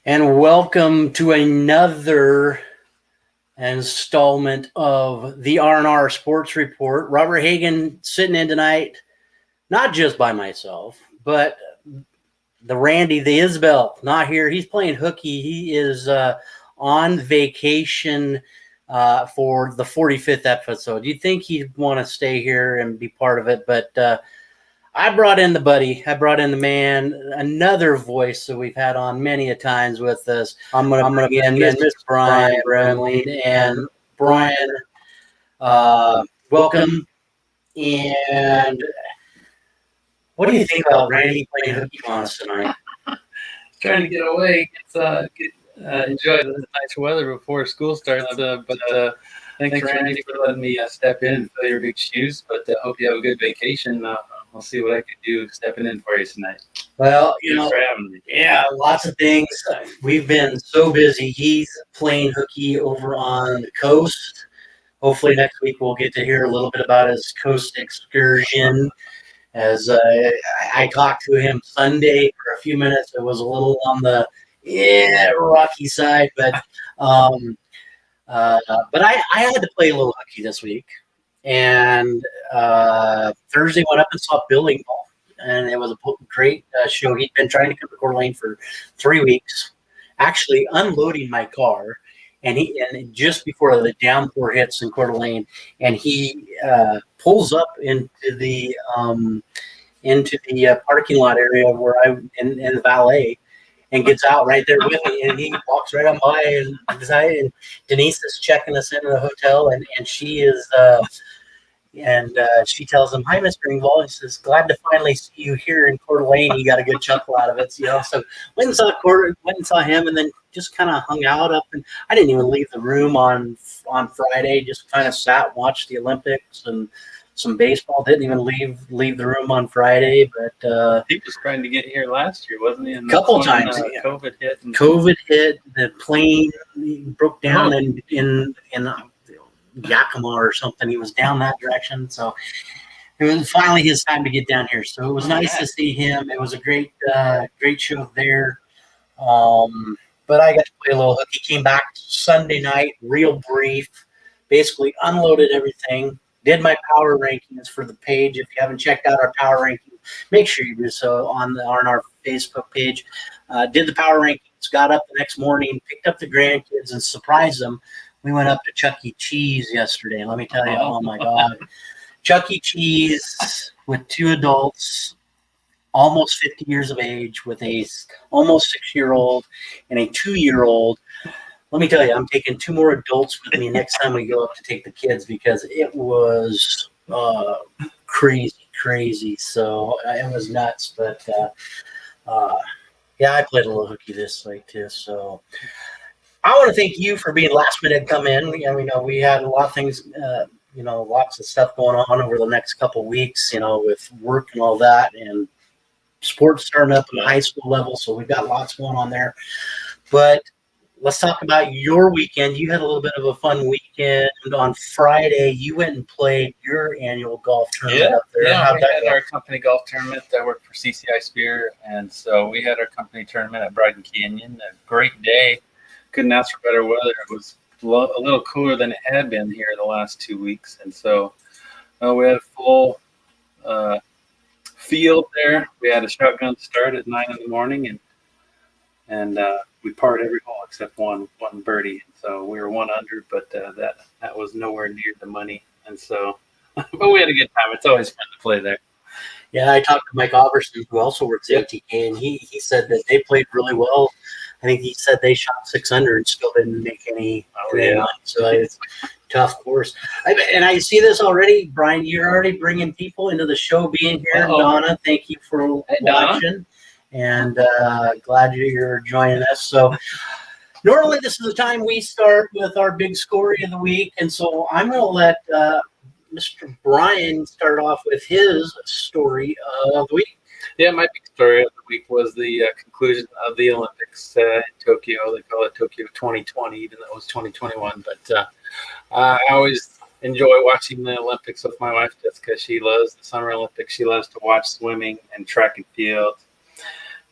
And welcome to another installment of the R&R Sports Report. Robert Hagan sitting in tonight, not just by myself, but the Randy, the Isbell, not here. He's playing hooky. He is on vacation for the 45th episode. You'd think he'd want to stay here and be part of it, but I brought in the buddy. I brought in the man, another voice that we've had on many a times with us. I'm gonna begin Mr. Brian Remley. And Brian, welcome. And what do you think about Randy playing hooky on us tonight? Trying to get away, enjoy the nice weather before school starts. But thanks, Randy, for letting me step in and fill your big shoes. But hope you have a good vacation. I'll see what I can do stepping in for you tonight. Well, Thanks for having me. Yeah, lots of things. We've been so busy. He's playing hooky over on the coast. Hopefully next week we'll get to hear a little bit about his coast excursion. As I talked to him Sunday for a few minutes, it was a little on the rocky side, but I had to play a little hooky this week. And Thursday went up and saw Billy Ball, and it was a great show. He'd been trying to come to Coeur d'Alene for 3 weeks, actually unloading my car, and just before the downpour hits in Coeur d'Alene, and he pulls up into the parking lot area where in the valet, and gets out right there with me, and he walks right on by, and Denise is checking us into the hotel, and she is. She tells him, "Hi, Mr. Engvall." He says, "Glad to finally see you here in Coeur d'Alene." He got a good chuckle out of it, you know. So went and saw him, and then just kind of hung out up. And I didn't even leave the room on Friday. Just kind of sat and watched the Olympics and some baseball. Didn't even leave the room on Friday. But he was trying to get here last year, wasn't he? A couple times. Yeah. COVID hit. COVID hit. The plane broke down in Yakima or something. He was down that direction, so it was finally his time to get down here. So it was nice to see him. It was a great show there. But I got to play a little hooky. Came back Sunday night, real brief. Basically unloaded everything. Did my power rankings for the page. If you haven't checked out our power rankings, make sure you do so on our Facebook page. Did the power rankings. Got up the next morning, picked up the grandkids, and surprised them. We went up to Chuck E. Cheese yesterday. Let me tell you, oh my God. Chuck E. Cheese with 2 adults, almost 50 years of age, with a almost 6-year-old and a 2-year-old. Let me tell you, I'm taking 2 more adults with me next time we go up to take the kids, because it was crazy. So it was nuts. But I played a little hooky this week too. So I want to thank you for being last minute come in. We had a lot of things, lots of stuff going on over the next couple of weeks, with work and all that, and sports starting up in the high school level. So we've got lots going on there. But let's talk about your weekend. You had a little bit of a fun weekend. On Friday, you went and played your annual golf tournament up there. Yeah, we had our company golf tournament. I worked for CCI Spear, and so we had our company tournament at Bryden Canyon. A great day. Couldn't ask for better weather. It was a little cooler than it had been here the last 2 weeks, and so we had a full field there. We had a shotgun start at 9 in the morning, and we parred every hole except one birdie. So we were 1 under, but that was nowhere near the money, and so but we had a good time. It's always fun to play there. Yeah, I talked to Mike Alberson, who also works at ATK, and he said that they played really well. I think he said they shot 600 and still didn't make any money. So it's a tough course. And I see this already, Brian. You're already bringing people into the show being here. Donna, thank you for watching. And glad you're joining us. So normally this is the time we start with our big story of the week. And so I'm going to let Mr. Brian start off with his story of the week. Yeah, my big story of the week was the conclusion of the Olympics in Tokyo. They call it Tokyo 2020, even though it was 2021. But I always enjoy watching the Olympics with my wife, Jessica. She loves the Summer Olympics. She loves to watch swimming and track and field.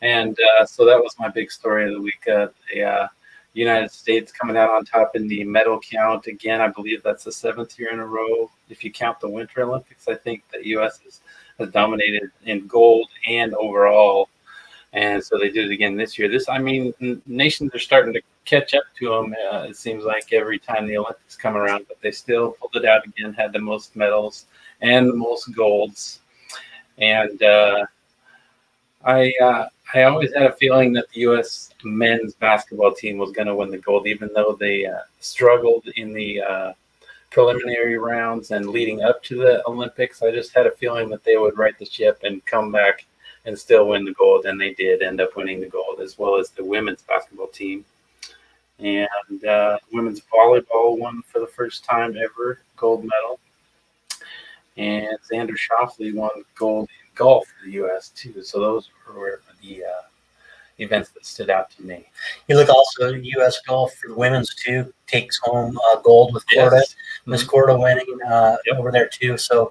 And so that was my big story of the week. The United States coming out on top in the medal count. Again, I believe that's the 7th year in a row. If you count the Winter Olympics, I think the U.S. has dominated in gold and overall. And so they did it again this year. Nations are starting to catch up to them. It seems like every time the Olympics come around, but they still pulled it out again, had the most medals and the most golds. And I always had a feeling that the U.S. men's basketball team was going to win the gold, even though they struggled in the preliminary rounds and leading up to the Olympics. I just had a feeling that they would right the ship and come back and still win the gold, and they did end up winning the gold, as well as the women's basketball team. And women's volleyball won for the first time ever, gold medal. And Xander Schauffele won gold in golf for the U.S. too. So those were the events that stood out to me. You look also U.S. golf for the women's too takes home gold with Corda. Yes. Miss Corda winning over there too. So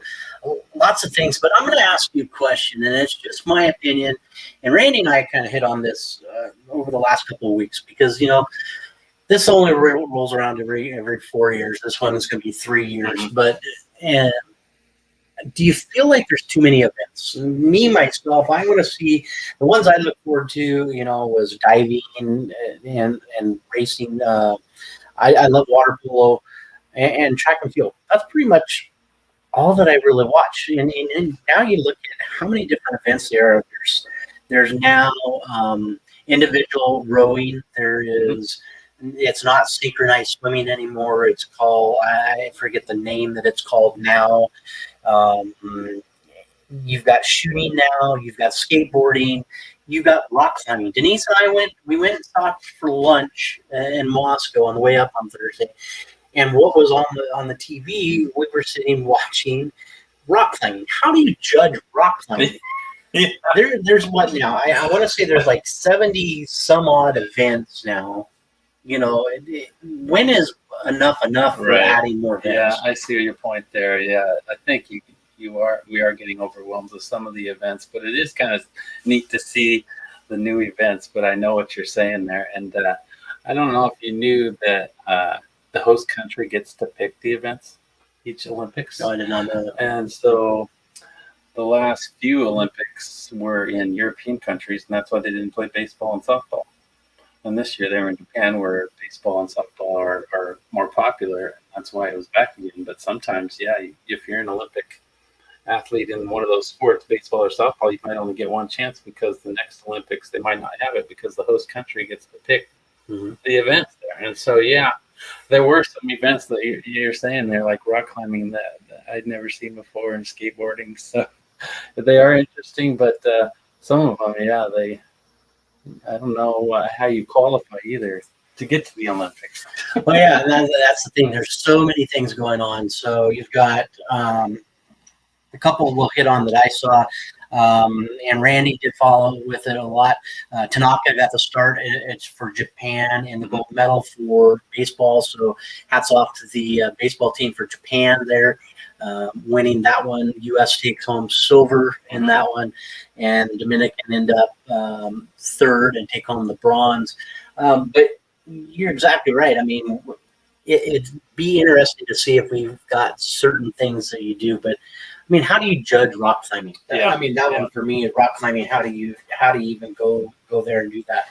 lots of things. But I'm going to ask you a question, and it's just my opinion. And Randy and I kind of hit on this over the last couple of weeks because this only rolls around every 4 years. This one is going to be 3 years, but do you feel like there's too many events? Me, myself, I want to see the ones I look forward to, was diving and racing. I love water polo and track and field. That's pretty much all that I really watch. And now you look at how many different events there are. There's now individual rowing. There is. It's not synchronized swimming anymore. It's called, I forget the name that it's called now. You've got shooting now. You've got skateboarding. You've got rock climbing. Denise and I went and stopped for lunch in Moscow on the way up on Thursday. And what was on the TV, we were sitting watching rock climbing. How do you judge rock climbing? Yeah. There's what now? I want to say there's like 70 some odd events now. When is enough for adding more events? Yeah, I see your point there. Yeah, I think we are getting overwhelmed with some of the events, but it is kind of neat to see the new events. But I know what you're saying there, and I don't know if you knew that the host country gets to pick the events each Olympics. No, I did not know that. And so the last few Olympics were in European countries, and that's why they didn't play baseball and softball. And this year they were in Japan, where baseball and softball are more popular. That's why it was back again. But sometimes, if you're an Olympic athlete in one of those sports, baseball or softball, you might only get one chance because the next Olympics they might not have it because the host country gets to pick the events there. And so, there were some events that you're saying there, like rock climbing that I'd never seen before, and skateboarding. So they are interesting, but some of them, I don't know how you qualify either to get to the Olympics. Well, yeah, that's the thing. There's so many things going on. So you've got a couple we'll hit on that I saw, and Randy did follow with it a lot. Tanaka got the start. It's for Japan in the gold medal for baseball. So hats off to the baseball team for Japan there. Winning that one. U.S. takes home silver in that one, and the Dominican end up third and take home the bronze. But you're exactly right. I mean, it'd be interesting to see if we've got certain things that you do. But I mean, how do you judge rock climbing? I mean, that one for me is rock climbing. How do you even go there and do that?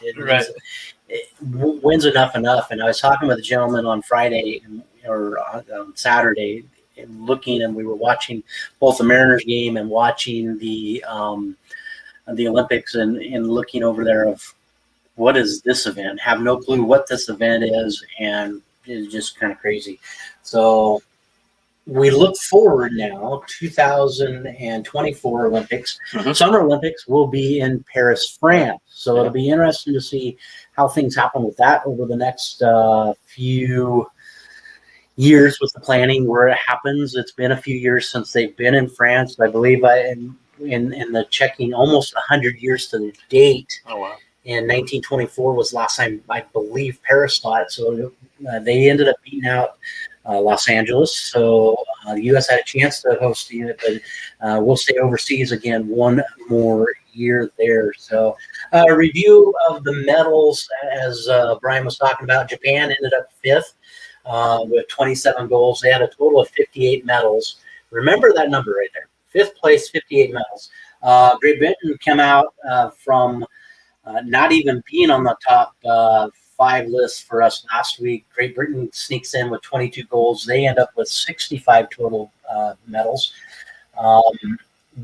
When's enough? And I was talking with a gentleman on Friday or on Saturday. And we were watching both the Mariners game and watching the Olympics and looking over there of what is this event? Have no clue what this event is, and it's just kind of crazy. So we look forward now, 2024 Olympics. Summer Olympics will be in Paris, France. So it'll be interesting to see how things happen with that over the next few years with the planning where it happens. It's been a few years since they've been in France. I believe in the checking almost 100 years to the date. Oh, wow. In 1924 was last time I believe Paris saw it. So they ended up beating out Los Angeles. So the U.S. had a chance to host it, but we'll stay overseas again one more year there. So, a review of the medals, as Brian was talking about, Japan ended up fifth with 27 goals. They had a total of 58 medals. Remember that number right there. Fifth place, 58 medals. Great Britain came out from not even being on the top 5 list for us last week. Great Britain sneaks in with 22 goals. They end up with 65 total medals.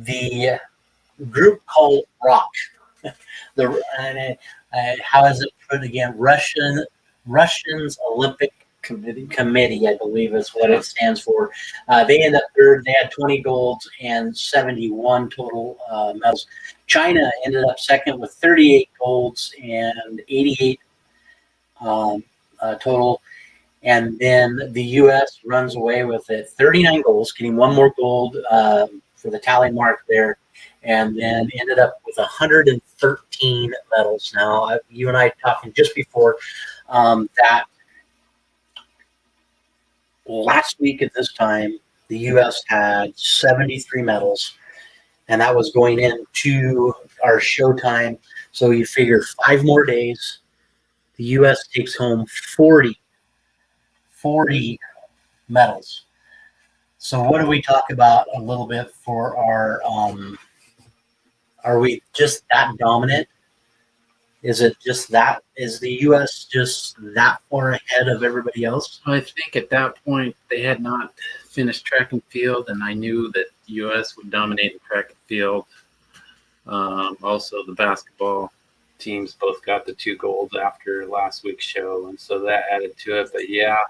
The group called Rock. How is it put again? Russians Olympic Committee, I believe is what it stands for. They end up third. They had 20 golds and 71 total medals. China ended up second with 38 golds and 88 total. And then the U.S. runs away with it, 39 goals, getting one more gold for the tally mark there, and then ended up with 113 medals. Now, you and I talking just before that last week at this time, the U.S. had 73 medals, and that was going into our showtime. So you figure 5 more days, the U.S. takes home 40 medals. So what do we talk about a little bit for our are we just that dominant? Is it just that? Is the U.S. just that far ahead of everybody else? I think at that point they had not finished track and field, and I knew that the U.S. would dominate the track and field. Also, the basketball teams both got the 2 golds after last week's show, and so that added to it. But yeah,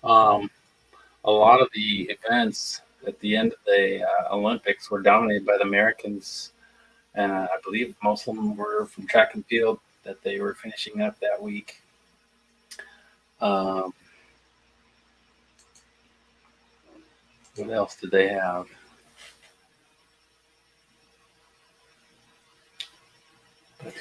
a lot of the events at the end of the Olympics were dominated by the Americans, and I believe most of them were from track and field that they were finishing up that week. What else did they have? But,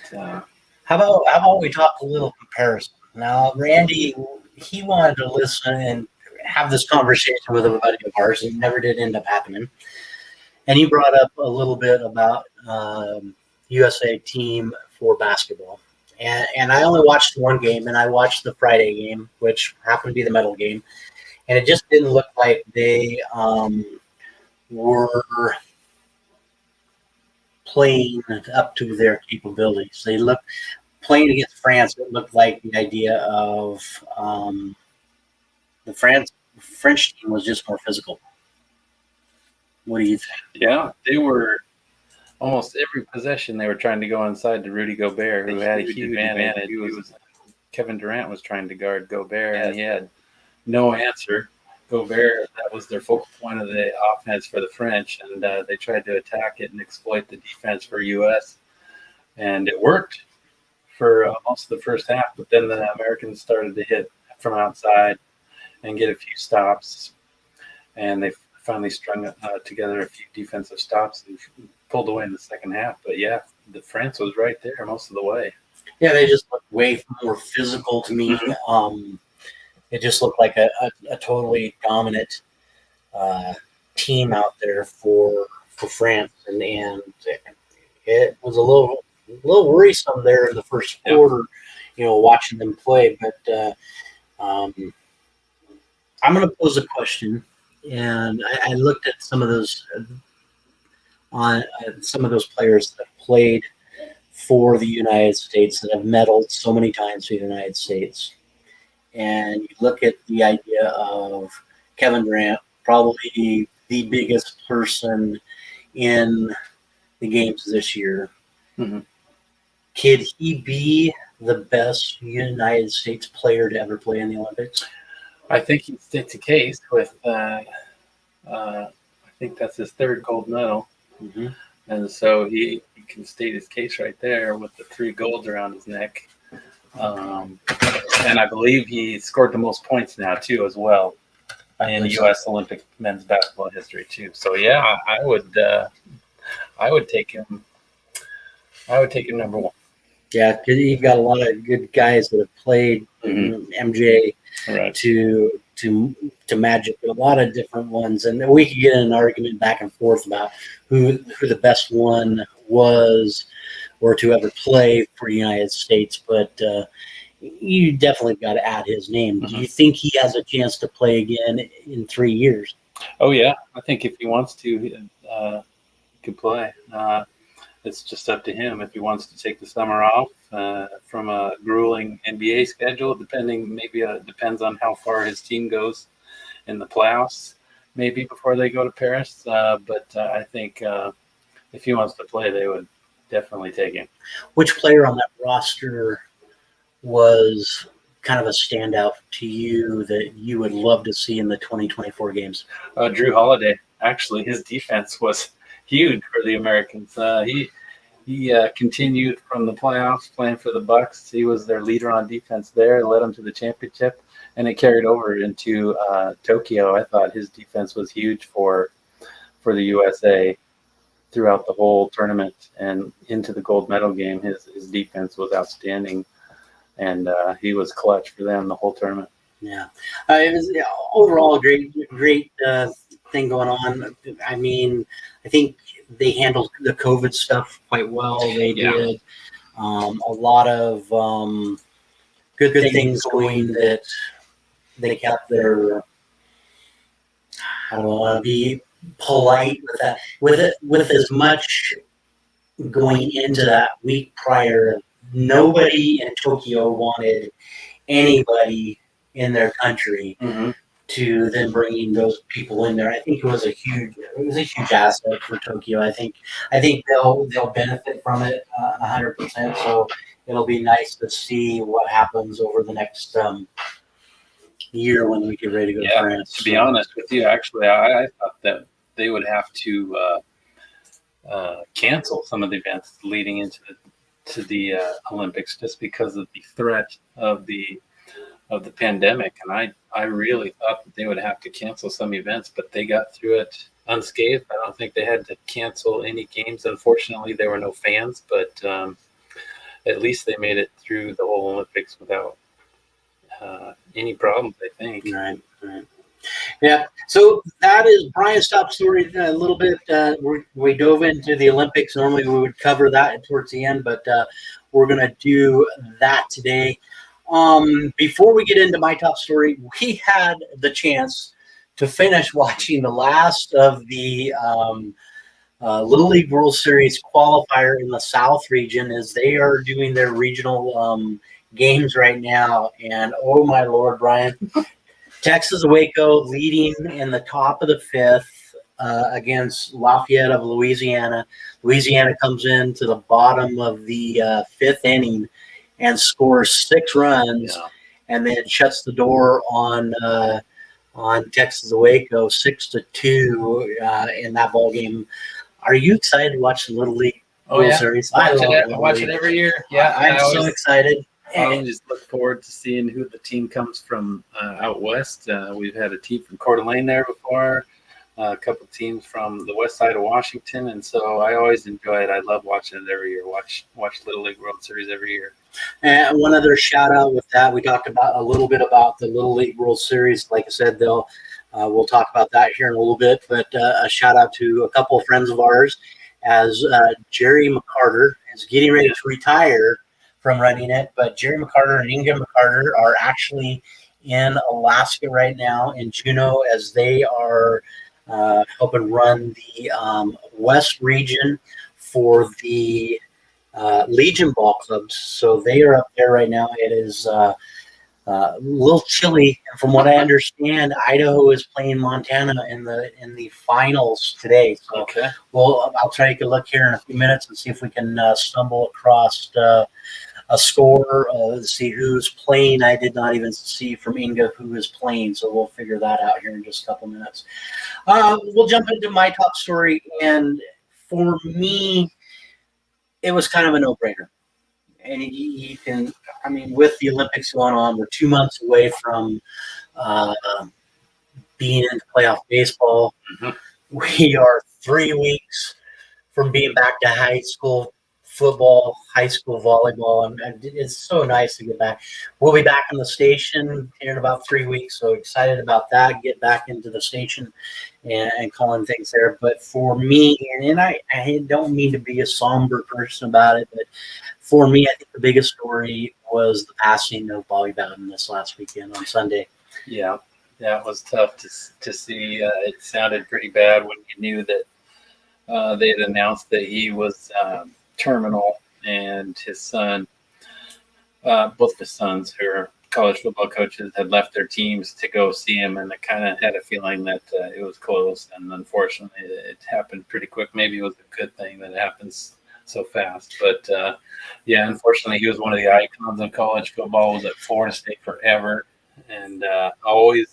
how about we talk a little comparison? Now, Randy, he wanted to listen and have this conversation with a buddy of ours. It never did end up happening. And he brought up a little bit about USA team for basketball. And I only watched one game, and I watched the Friday game, which happened to be the medal game. And it just didn't look like they were playing up to their capabilities. They looked playing against France. It looked like the idea of the French team was just more physical. What do you think? yeah, they were almost every possession they were trying to go inside to Rudy Gobert, who had a huge advantage. Kevin Durant was trying to guard Gobert, and he had no answer. Gobert, that was their focal point of the offense for the French, and they tried to attack it and exploit the defense for U.S., and it worked for most of the first half, but then the Americans started to hit from outside and get a few stops, and they finally strung together a few defensive stops and pulled away in the second half. But yeah, the France was right there most of the way. Yeah, they just looked way more physical to me. It just looked like a totally dominant team out there for France, and it was a little worrisome there in the first quarter, watching them play. But I'm going to pose a question, and I looked at some of those players that have played for the United States, that have medaled so many times for the United States. And you look at the idea of Kevin Durant, probably the biggest person in the games this year. Mm-hmm. Could he be the best United States player to ever play in the Olympics? I think he states a case with, I think that's his 3rd gold medal. Mm-hmm. And so he can state his case right there with the 3 golds around his neck. And I believe he scored the most points now too, as well, in U.S. Olympic men's basketball history too. So yeah, I would take him. I would take him number 1. Yeah, because you've got a lot of good guys that have played MJ right. to to Magic, but a lot of different ones, and we could get in an argument back and forth about who the best one was or to ever play for the United States. But you definitely got to add his name. Do you think he has a chance to play again in 3 years? Oh yeah, I think if he wants to, he can play. It's just up to him if he wants to take the summer off from a grueling NBA schedule. Depends on how far his team goes in the playoffs. Maybe before they go to Paris. But I think if he wants to play, they would definitely take him. Which player on that roster was kind of a standout to you that you would love to see in the 2024 games? Drew Holiday. Actually, his defense was huge for the Americans. He continued from the playoffs playing for the Bucks. He was their leader on defense there, led them to the championship, and it carried over into Tokyo. I thought his defense was huge for the USA throughout the whole tournament and into the gold medal game. His defense was outstanding, and he was clutch for them the whole tournament. Yeah, it was overall a great thing going on. I mean, I think they handled the COVID stuff quite well. They did a lot of good things going that they kept their. I don't want to be polite with that. With as much going into that week prior, nobody in Tokyo wanted anybody in their country to then bringing those people in there. I think it was a huge asset for Tokyo. I think they'll benefit from it 100%. So it'll be nice to see what happens over the next year when we get ready to go to France. To be honest with you, actually, I thought that they would have to cancel some of the events leading into the Olympics just because of the threat of the pandemic, and I really thought that they would have to cancel some events, but they got through it unscathed. I don't think they had to cancel any games. Unfortunately, there were no fans, but at least they made it through the whole Olympics without any problems, I think. Right. Yeah, so that is Brian's top story a little bit. We dove into the Olympics. Normally we would cover that towards the end, but we're going to do that today. Before we get into my top story, we had the chance to finish watching the last of the Little League World Series qualifier in the South region as they are doing their regional games right now. And oh my Lord, Brian, Texas Waco leading in the top of the fifth against Lafayette of Louisiana. Louisiana comes in to the bottom of the fifth inning and scores 6 runs, and then shuts the door on Texas Waco 6-2 in that ball game. Are you excited to watch the Little League World Series? I watch it every year. Yeah, I'm so excited. I just look forward to seeing who the team comes from out west. We've had a team from Coeur d'Alene there before, a couple of teams from the west side of Washington, and so I always enjoy it. I love watching it every year. Watch Little League World Series every year. And one other shout out with that, we talked about a little bit about the Little League World Series. Like I said, we'll talk about that here in a little bit. But a shout out to a couple of friends of ours, as Jerry McCarter is getting ready to retire from running it. But Jerry McCarter and Inga McCarter are actually in Alaska right now in Juneau, as they are helping run the West region for the Legion ball clubs. So they are up there right now. It is a little chilly, and from what I understand, Idaho is playing Montana in the finals today. So I'll try to take a look here in a few minutes and see if we can stumble across a score, see who's playing. I did not even see from Inga who is playing, so we'll figure that out here in just a couple minutes. We'll jump into my top story, and for me, it was kind of a no-brainer. And you can, I mean, with the Olympics going on, we're 2 months away from being into playoff baseball. We are 3 weeks from being back to high school football, high school volleyball, and it's so nice to get back. We'll be back on the station here in about 3 weeks, so excited about that. Get back into the station and calling things there. But for me, and I don't mean to be a somber person about it, but for me, I think the biggest story was the passing of Bobby Bowden this last weekend on Sunday. Yeah, that was tough to see. It sounded pretty bad when you knew that they had announced that he was terminal, and his son, both of his sons, who are college football coaches, had left their teams to go see him, and I kind of had a feeling that it was close. And unfortunately, it happened pretty quick. Maybe it was a good thing that it happens so fast, but yeah, unfortunately, he was one of the icons of college football. Was at Florida State forever, and always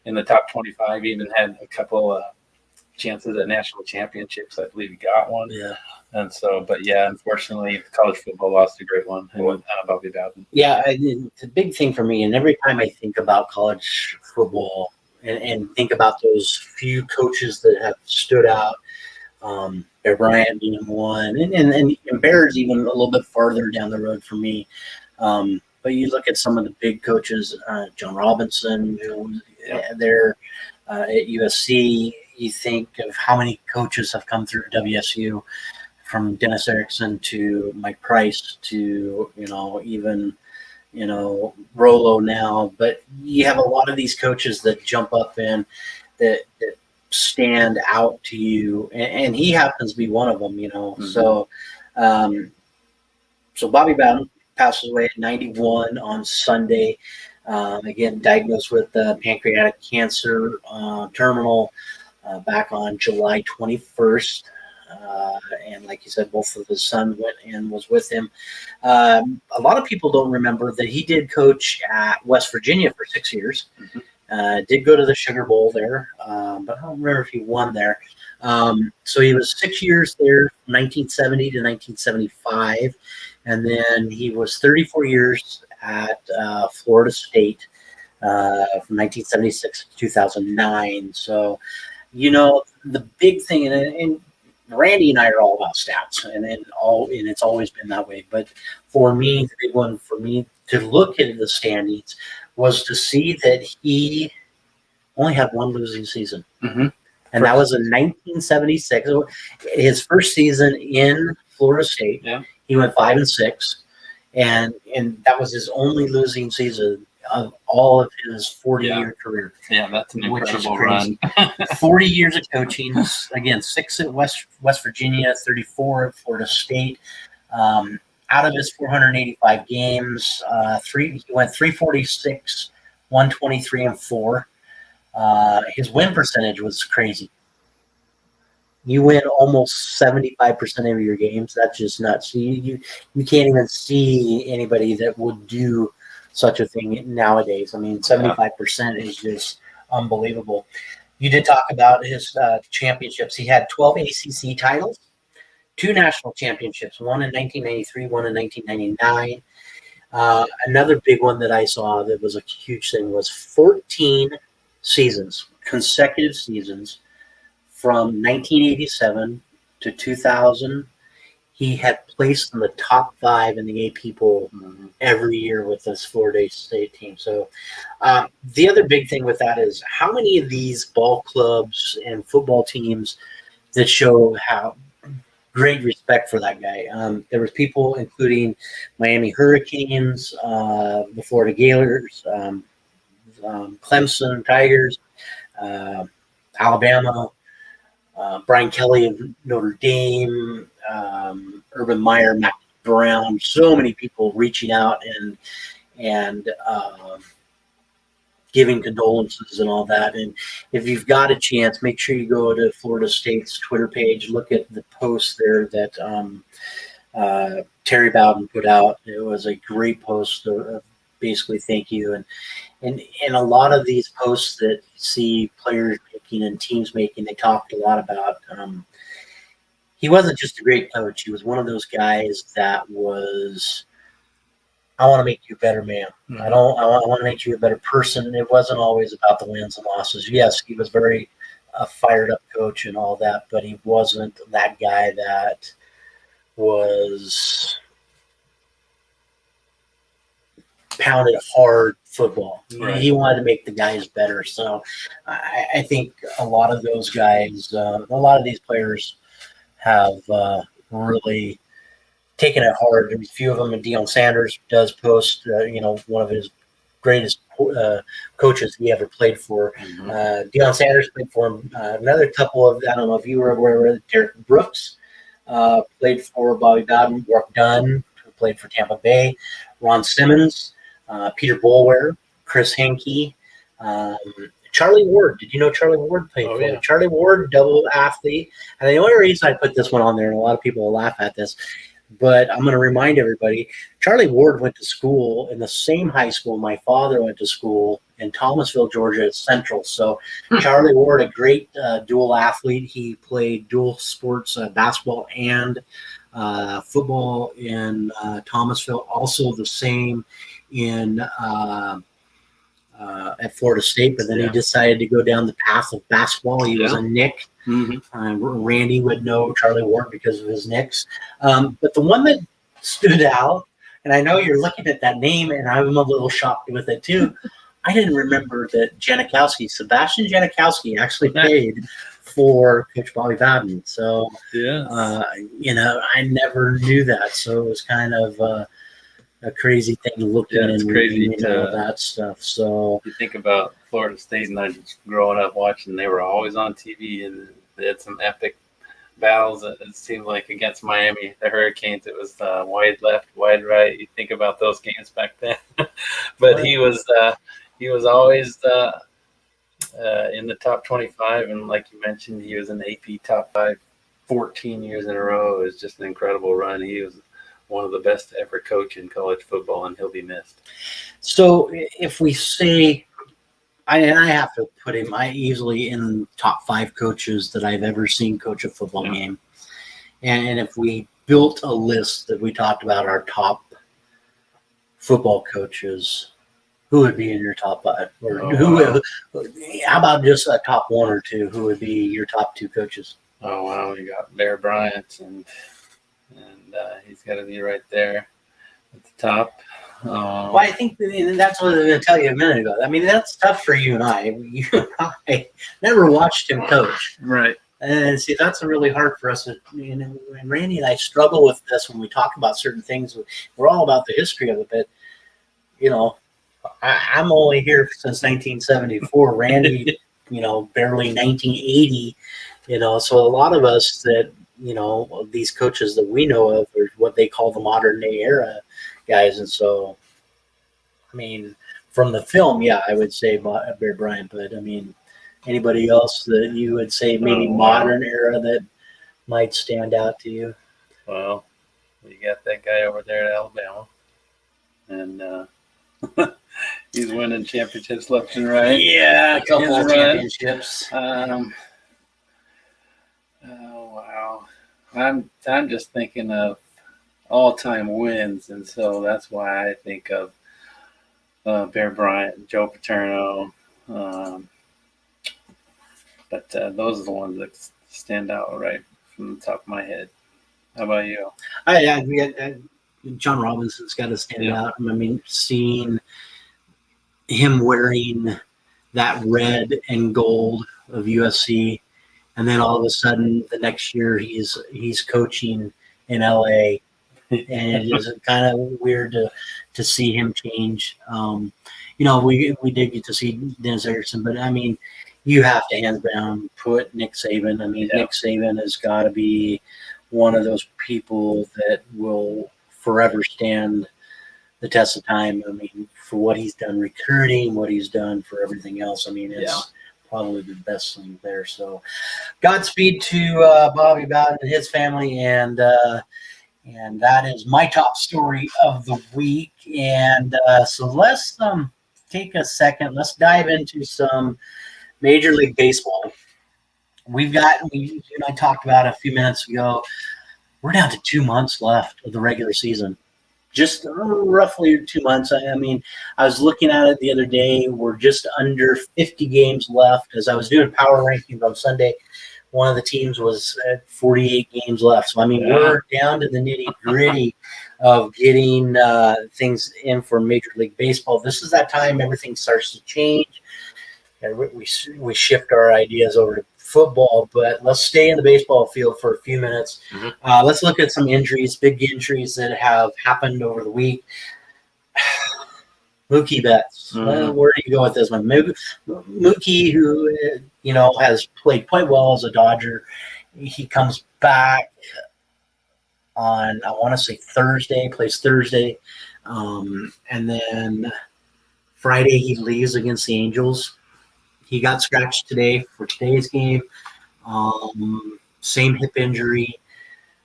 in the top 25. Even had a couple chances at national championships. I believe he got one. Yeah. And so, but yeah, unfortunately, college football lost a great one with Bobby Bowden. Yeah, it's a big thing for me. And every time I think about college football and think about those few coaches that have stood out, Bear Bryant being one, and Bear's even a little bit farther down the road for me. But you look at some of the big coaches, John Robinson, who was there at USC. You think of how many coaches have come through WSU, from Dennis Erickson to Mike Price to, even, Rolo now. But you have a lot of these coaches that jump up and that stand out to you. And he happens to be one of them, Mm-hmm. So Bobby Bowden passes away at 91 on Sunday. Again, diagnosed with pancreatic cancer, terminal, back on July 21st. And like you said, both of his sons went and was with him. A lot of people don't remember that he did coach at West Virginia for 6 years. Mm-hmm. Did go to the Sugar Bowl there, but I don't remember if he won there. So he was 6 years there, from 1970 to 1975. And then he was 34 years at Florida State from 1976 to 2009. So, the big thing, and Randy and I are all about stats, and it's always been that way. But for me, the big one for me to look at the standings was to see that he only had one losing season, mm-hmm. and that was in 1976. His first season in Florida State, he went 5-6, and that was his only losing season of all of his 40-year career. Yeah, that's an incredible run. 40 years of coaching. Again, 6 at West Virginia, 34 at Florida State. Out of his 485 games, he went 346, 123, and 4. His win percentage was crazy. You win almost 75% of your games. That's just nuts. You can't even see anybody that would do such a thing nowadays. I mean, 75% is just unbelievable. You did talk about his championships. He had 12 ACC titles, 2 national championships, one in 1993, one in 1999. Another big one that I saw that was a huge thing was 14 seasons, consecutive seasons, from 1987 to 2000. He had placed in the top 5 in the AP poll every year with this Florida State team. So the other big thing with that is how many of these ball clubs and football teams that show how great respect for that guy. There was people including Miami Hurricanes, the Florida Gators, Clemson Tigers, Alabama, Brian Kelly of Notre Dame, Urban Meyer, Mac Brown, so many people reaching out and giving condolences and all that. And if you've got a chance, make sure you go to Florida State's Twitter page, look at the post there that Terry Bowden put out. It was a great post of basically thank you. And a lot of these posts that you see players making and teams making, they talked a lot about he wasn't just a great coach. He was one of those guys that was, I want to make you a better man. Mm-hmm. I want to make you a better person. It wasn't always about the wins and losses. Yes, he was very fired up coach and all that, but he wasn't that guy that was pounded hard football. Right. He wanted to make the guys better. So I think a lot of those guys, a lot of these players have really taken it hard. There's a few of them, and Deion Sanders does post, one of his greatest coaches he ever played for. Deion Sanders played for him. Another couple of, I don't know if you were aware of it, Derek Brooks played for Bobby Bowden, Mark Dunn, who played for Tampa Bay, Ron Simmons, Peter Boulware, Chris Hankey, Charlie Ward. Did you know Charlie Ward played for him? Charlie Ward, double athlete. And the only reason I put this one on there, and a lot of people will laugh at this, but I'm going to remind everybody, Charlie Ward went to school in the same high school my father went to school in Thomasville, Georgia at Central. So Charlie Ward, a great dual athlete. He played dual sports, basketball and football in Thomasville. Also the same in at Florida State, but then he decided to go down the path of basketball. He was a Knick. Randy would know Charlie Ward because of his Knicks. But the one that stood out, and I know you're looking at that name, and I'm a little shocked with it too. I didn't remember that Sebastian Janikowski actually played for Coach Bobby Bowden. So, I never knew that. So it was kind of a crazy thing looking and reading all that stuff. So you think about Florida State, and I just growing up watching, they were always on TV, and they had some epic battles. It seemed like against Miami, the Hurricanes, it was wide left, wide right. You think about those games back then, but he was always in the top 25, and like you mentioned, he was in the AP top 5 14 years in a row. It was just an incredible run. He was one of the best to ever coach in college football, and he'll be missed. So if we say, I have to put him easily in top 5 coaches that I've ever seen coach a football game. And if we built a list that we talked about our top football coaches, who would be in your top 5? Or how about just a top 1 or 2? Who would be your top 2 coaches? Oh, wow. You got Bear Bryant, and he's got to be right there at the top. Well, I think that's what I was going to tell you a minute ago. I mean, that's tough for you and I. You and I never watched him coach. Right. And see, that's really hard for us. And Randy and I struggle with this when we talk about certain things. We're all about the history of it. But, I'm only here since 1974. Randy, barely 1980. So a lot of us that, these coaches that we know of are what they call the modern day era guys. And so, I mean, from the film, I would say Bear Bryant, but I mean, anybody else that you would say maybe modern era that might stand out to you? Well, you got that guy over there at Alabama, and he's winning championships left and right. Yeah, a couple of championships. Oh wow, I'm just thinking of all-time wins, and so that's why I think of Bear Bryant, Joe Paterno. But those are the ones that stand out right from the top of my head. How about you? John Robinson's got to stand out. I mean, seeing him wearing that red and gold of USC, and then all of a sudden the next year he's coaching in LA, and it is kind of weird to see him change. We did get to see Dennis Erickson, but I mean, you have to hands down put Nick Saban. I mean, Nick Saban has got to be one of those people that will forever stand the test of time. I mean, for what he's done recruiting, what he's done for everything else. I mean, it's probably the best thing there. So Godspeed to Bobby Bowden and his family. And that is my top story of the week. And so let's take a second. Let's dive into some Major League Baseball. You and I talked about a few minutes ago, we're down to 2 months left of the regular season. Just roughly 2 months. I mean, I was looking at it the other day. We're just under 50 games left. As I was doing power rankings on Sunday, one of the teams was at 48 games left. So, I mean, we're down to the nitty-gritty of getting things in for Major League Baseball. This is that time everything starts to change. We shift our ideas over to football, but let's stay in the baseball field for a few minutes. Mm-hmm. Let's look at some injuries, big injuries that have happened over the week. Mookie Betts. Mm-hmm. Where do you go with this one? Mookie, who has played quite well as a Dodger, he comes back on, I want to say Thursday, plays Thursday, and then Friday he leaves against the Angels. He got scratched today for today's game. Same hip injury.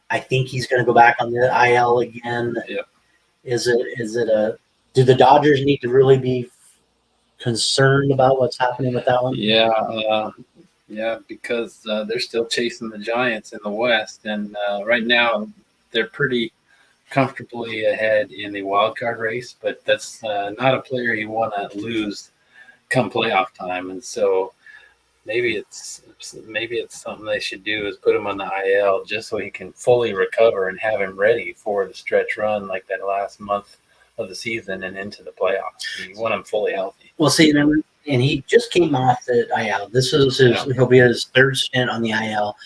I think he's going to go back on the IL again. Yep. Do the Dodgers need to really be concerned about what's happening with that one? Yeah, because they're still chasing the Giants in the West, and right now they're pretty comfortably ahead in the wild card race. But that's not a player you want to lose come playoff time, and so maybe it's something they should do is put him on the IL just so he can fully recover and have him ready for the stretch run like that last month of the season and into the playoffs. You want him fully healthy. Well, see, and he just came off the IL. This is he'll be his third stint on the IL.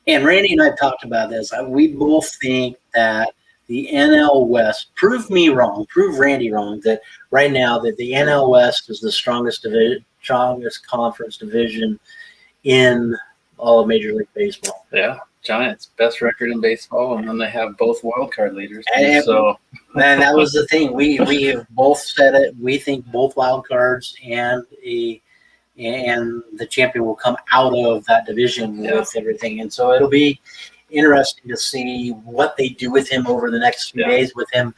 And Randy and I have talked about this. We both think that the NL West, prove Randy wrong, that right now that the NL West is the strongest conference division in all of Major League Baseball. Yeah, Giants, best record in baseball, and then they have both wild card leaders. And that was the thing. We have both said it. We think both wild cards and the champion will come out of that division with everything. And so it'll be interesting to see what they do with him over the next few days, with him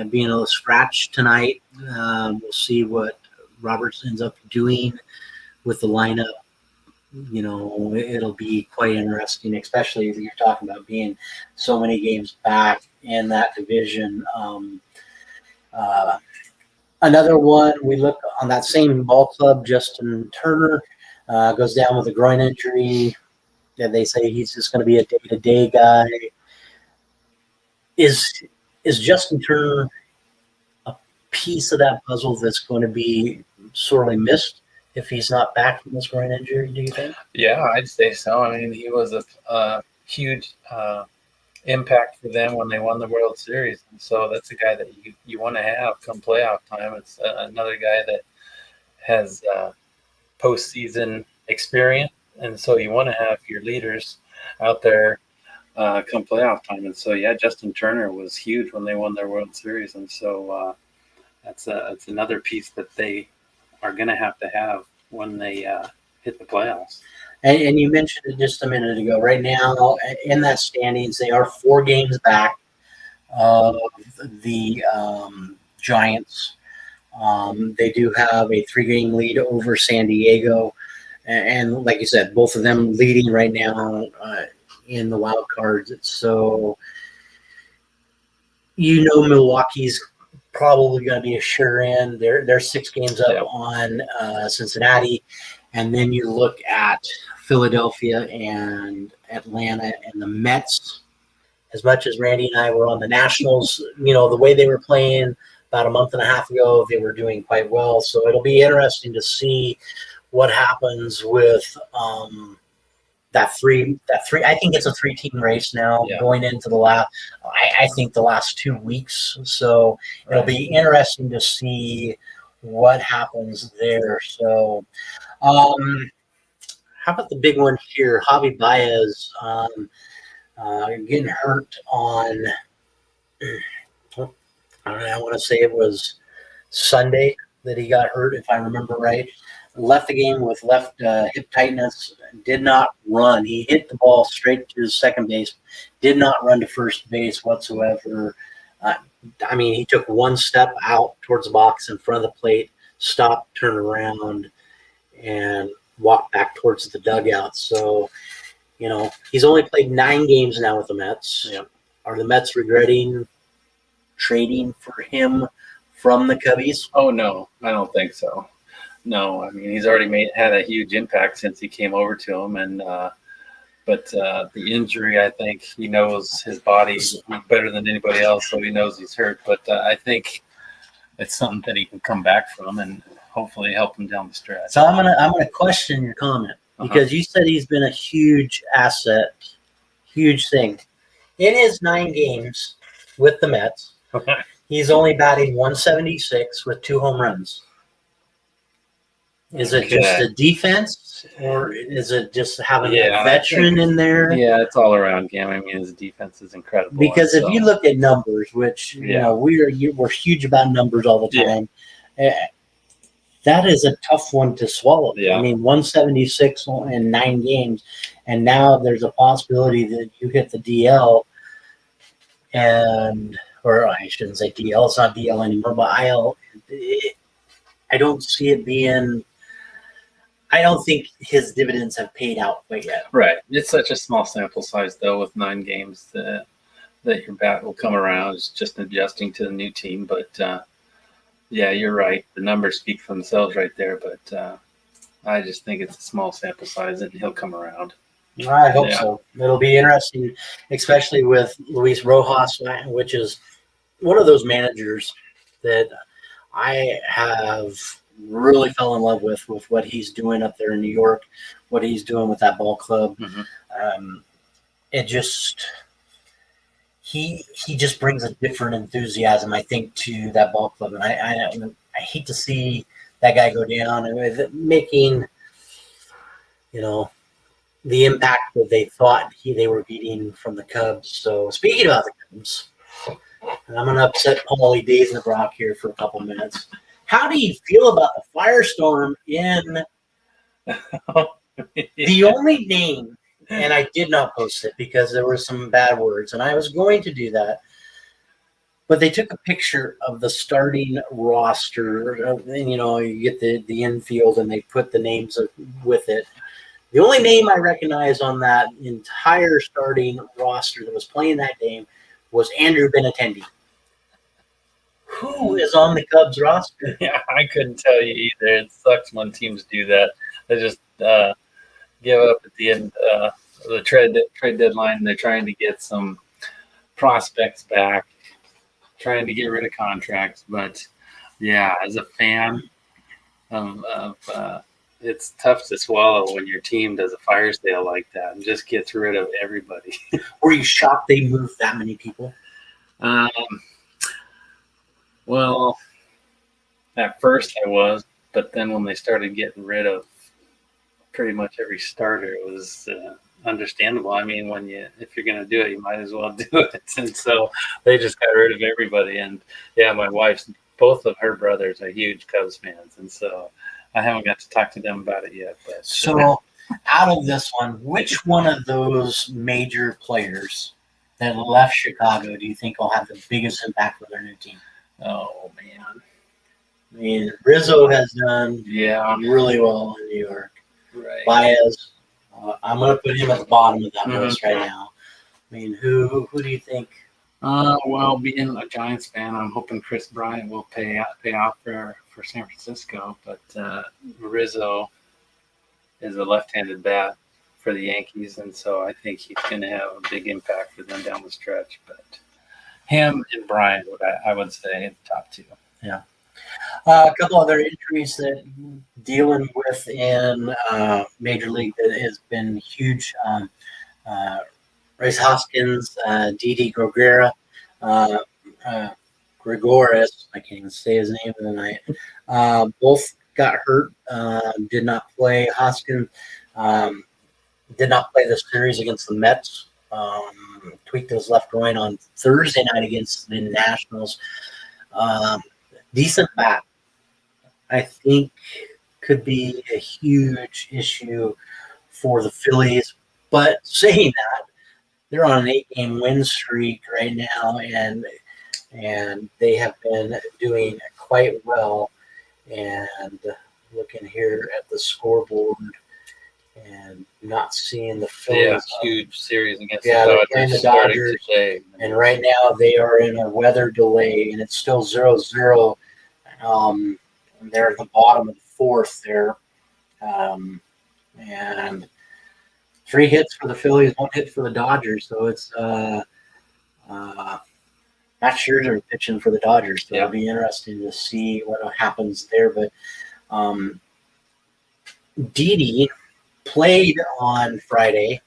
being a little scratch tonight. We'll see what Roberts ends up doing with the lineup. It'll be quite interesting, especially if you're talking about being so many games back in that division. Another one, we look on that same ball club, Justin Turner goes down with a groin injury. And they say he's just going to be a day-to-day guy. Is Justin Turner a piece of that puzzle that's going to be sorely missed if he's not back from this groin injury, do you think? Yeah, I'd say so. I mean, he was a huge impact for them when they won the World Series. And so that's a guy that you want to have come playoff time. It's another guy that has postseason experience. And so you want to have your leaders out there come playoff time. And so, Justin Turner was huge when they won their World Series. And so that's another piece that they are going to have when they hit the playoffs. And you mentioned it just a minute ago. Right now, in that standings, they are 4 games back of the Giants. They do have a 3-game lead over San Diego. And like you said, both of them leading right now in the wild cards. So, Milwaukee's probably going to be a sure in. They're 6 games up on Cincinnati. And then you look at Philadelphia and Atlanta and the Mets. As much as Randy and I were on the Nationals, the way they were playing about a month and a half ago, they were doing quite well. So it'll be interesting to see what happens with that three. I think it's a 3-team race now going into the last. I think the last 2 weeks. So it'll be interesting to see what happens there. So, how about the big one here? Javi Baez getting hurt on. I want to say it was Sunday that he got hurt, if I remember right. Left the game with left hip tightness, did not run. He hit the ball straight to second base, did not run to first base whatsoever. He took one step out towards the box in front of the plate, stopped, turned around, and walked back towards the dugout. So, he's only played 9 games now with the Mets. Are the Mets regretting trading for him from the Cubbies? Oh, no, I don't think so. No, I mean he's already had a huge impact since he came over to him, and but the injury, I think he knows his body better than anybody else, so he knows he's hurt. But I think it's something that he can come back from and hopefully help him down the stretch. So I'm gonna question your comment because you said he's been a huge asset, huge thing. In his 9 games with the Mets, he's only batting 176 with 2 home runs. Is it just the defense, or is it just having a veteran in there? Yeah, it's all around game. I mean, his defense is incredible. Because if you look at numbers, which you know we're huge about numbers all the time, that is a tough one to swallow. Yeah. I mean, 176 in 9 games, and now there's a possibility that you hit the DL, or I shouldn't say DL. It's not DL anymore, but IL. I don't see it being. I don't think his dividends have paid out quite yet. Right. It's such a small sample size, though, with 9 games that your bat will come around. It's just adjusting to the new team. But, yeah, you're right. The numbers speak for themselves right there. But I just think it's a small sample size, and he'll come around. I hope so. It'll be interesting, especially with Luis Rojas, which is one of those managers that I have really fell in love with what he's doing up there in New York, what he's doing with that ball club. It just he just brings a different enthusiasm, I think, to that ball club, and I hate to see that guy go down and making the impact that they thought they were getting from the Cubs. So speaking about the Cubs, and I'm going to upset Paulie Dazenbrock here for a couple minutes. How do you feel about the firestorm in the only name, and I did not post it because there were some bad words, and I was going to do that, but they took a picture of the starting roster, and you get the infield, and they put the names with it. The only name I recognized on that entire starting roster that was playing that game was Andrew Benintendi. Who is on the Cubs roster? Yeah, I couldn't tell you either. It sucks when teams do that. They just give up at the end of the trade deadline. They're trying to get some prospects back, trying to get rid of contracts. But, yeah, as a fan of it's tough to swallow when your team does a fire sale like that and just gets rid of everybody. Were you shocked they moved that many people? Well, at first I was, but then when they started getting rid of pretty much every starter, it was understandable. I mean, if you're going to do it, you might as well do it. And so they just got rid of everybody. And yeah, my wife's, both of her brothers are huge Cubs fans, and so I haven't got to talk to them about it yet. But so, out of this one, which one of those major players that left Chicago do you think will have the biggest impact for their new team? Oh, man. I mean, Rizzo has done really well in New York. Right. Baez, I'm going to put him at the bottom of that list right now. I mean, who do you think? Well, being a Giants fan, I'm hoping Chris Bryant will pay off for San Francisco. But Rizzo is a left-handed bat for the Yankees, and so I think he's going to have a big impact for them down the stretch. But him and Bryant, I would say, the top 2. Yeah. A couple other injuries that dealing with in Major League that has been huge. Rhys Hoskins, Didi Gregorius, I can't even say his name tonight. Both got hurt, did not play. Hoskins did not play the series against the Mets. Tweaked his left groin on Thursday night against the Nationals. Decent bat, I think, could be a huge issue for the Phillies. But saying that, they're on an 8-game win streak right now, and they have been doing quite well. And looking here at the scoreboard and not seeing the Phillies. Yeah, huge series against the Dodgers. Today. And right now they are in a weather delay, and it's still 0-0. They're at the bottom of the 4th there. And 3 hits for the Phillies, 1 hit for the Dodgers. So it's Matt Scherzer pitching for the Dodgers. So it'll be interesting to see what happens there. But Didi played on Friday,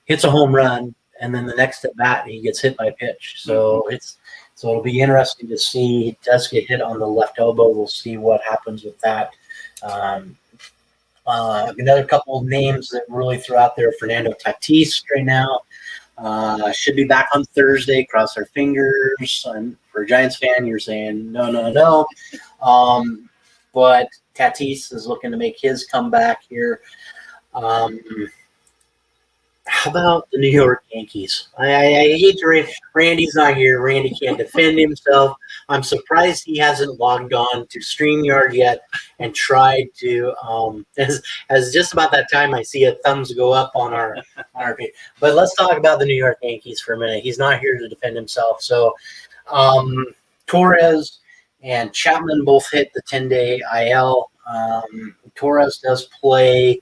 hits a home run, and then the next at bat he gets hit by a pitch. So it'll be interesting to see. He does get hit on the left elbow. We'll see what happens with that. Another couple of names that really threw out there: Fernando Tatis right now. Should be back on Thursday. Cross our fingers. And for a Giants fan, you're saying no. But Tatis is looking to make his comeback here. How about the New York Yankees? I hate to Randy's not here. Randy can't defend himself. I'm surprised he hasn't logged on to StreamYard yet and tried to. As just about that time, I see a thumbs go up on our page. But let's talk about the New York Yankees for a minute. He's not here to defend himself. So Torres and Chapman both hit the 10-day IL. Torres does play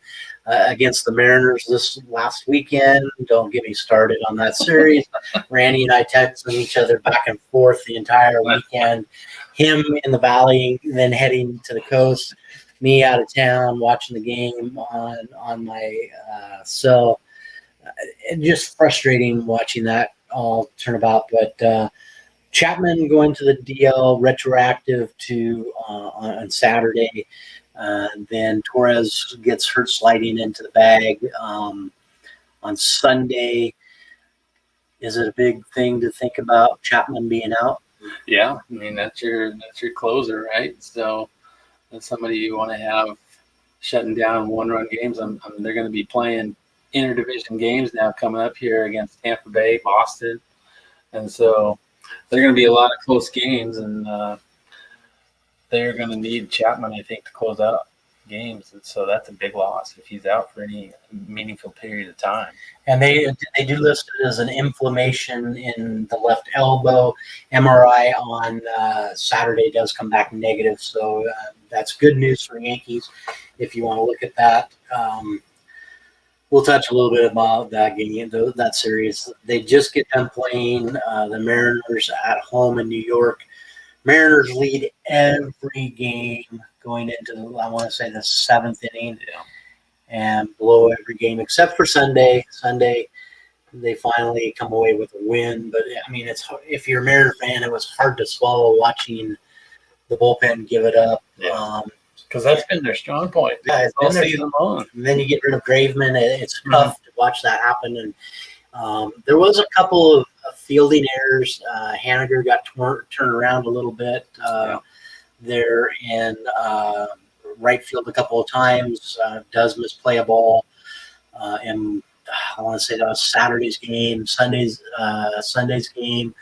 against the Mariners this last weekend. Don't get me started on that series. Randy and I texted each other back and forth the entire weekend. Him in the valley, then heading to the coast. Me out of town, watching the game on my cell. Just frustrating watching that all turn about. But Chapman going to the DL retroactive to on Saturday. Then Torres gets hurt sliding into the bag on Sunday. Is it a big thing to think about Chapman being out? Yeah, I mean that's your closer, right? So that's somebody you want to have shutting down 1-run games. They're going to be playing interdivision games now coming up here against Tampa Bay, Boston, and so they're going to be a lot of close games, and they're going to need Chapman, I think, to close out games, and so that's a big loss if he's out for any meaningful period of time. And they do list it as an inflammation in the left elbow. MRI on Saturday does come back negative, so that's good news for Yankees if you want to look at that. We'll touch a little bit about that game, that series. They just get done playing the Mariners at home in New York. Mariners lead every game going into, I want to say, the 7th inning, and blow every game except for Sunday. Sunday, they finally come away with a win. But, I mean, if you're a Mariner fan, it was hard to swallow watching the bullpen give it up. Because that's been their strong point. Yeah, it's all been season long. And then you get rid of Graveman. It's tough to watch that happen. And there was a couple of fielding errors. Haniger got turned around a little bit there in right field a couple of times. Does misplay a ball. And I want to say that was Saturday's game. Sunday's game.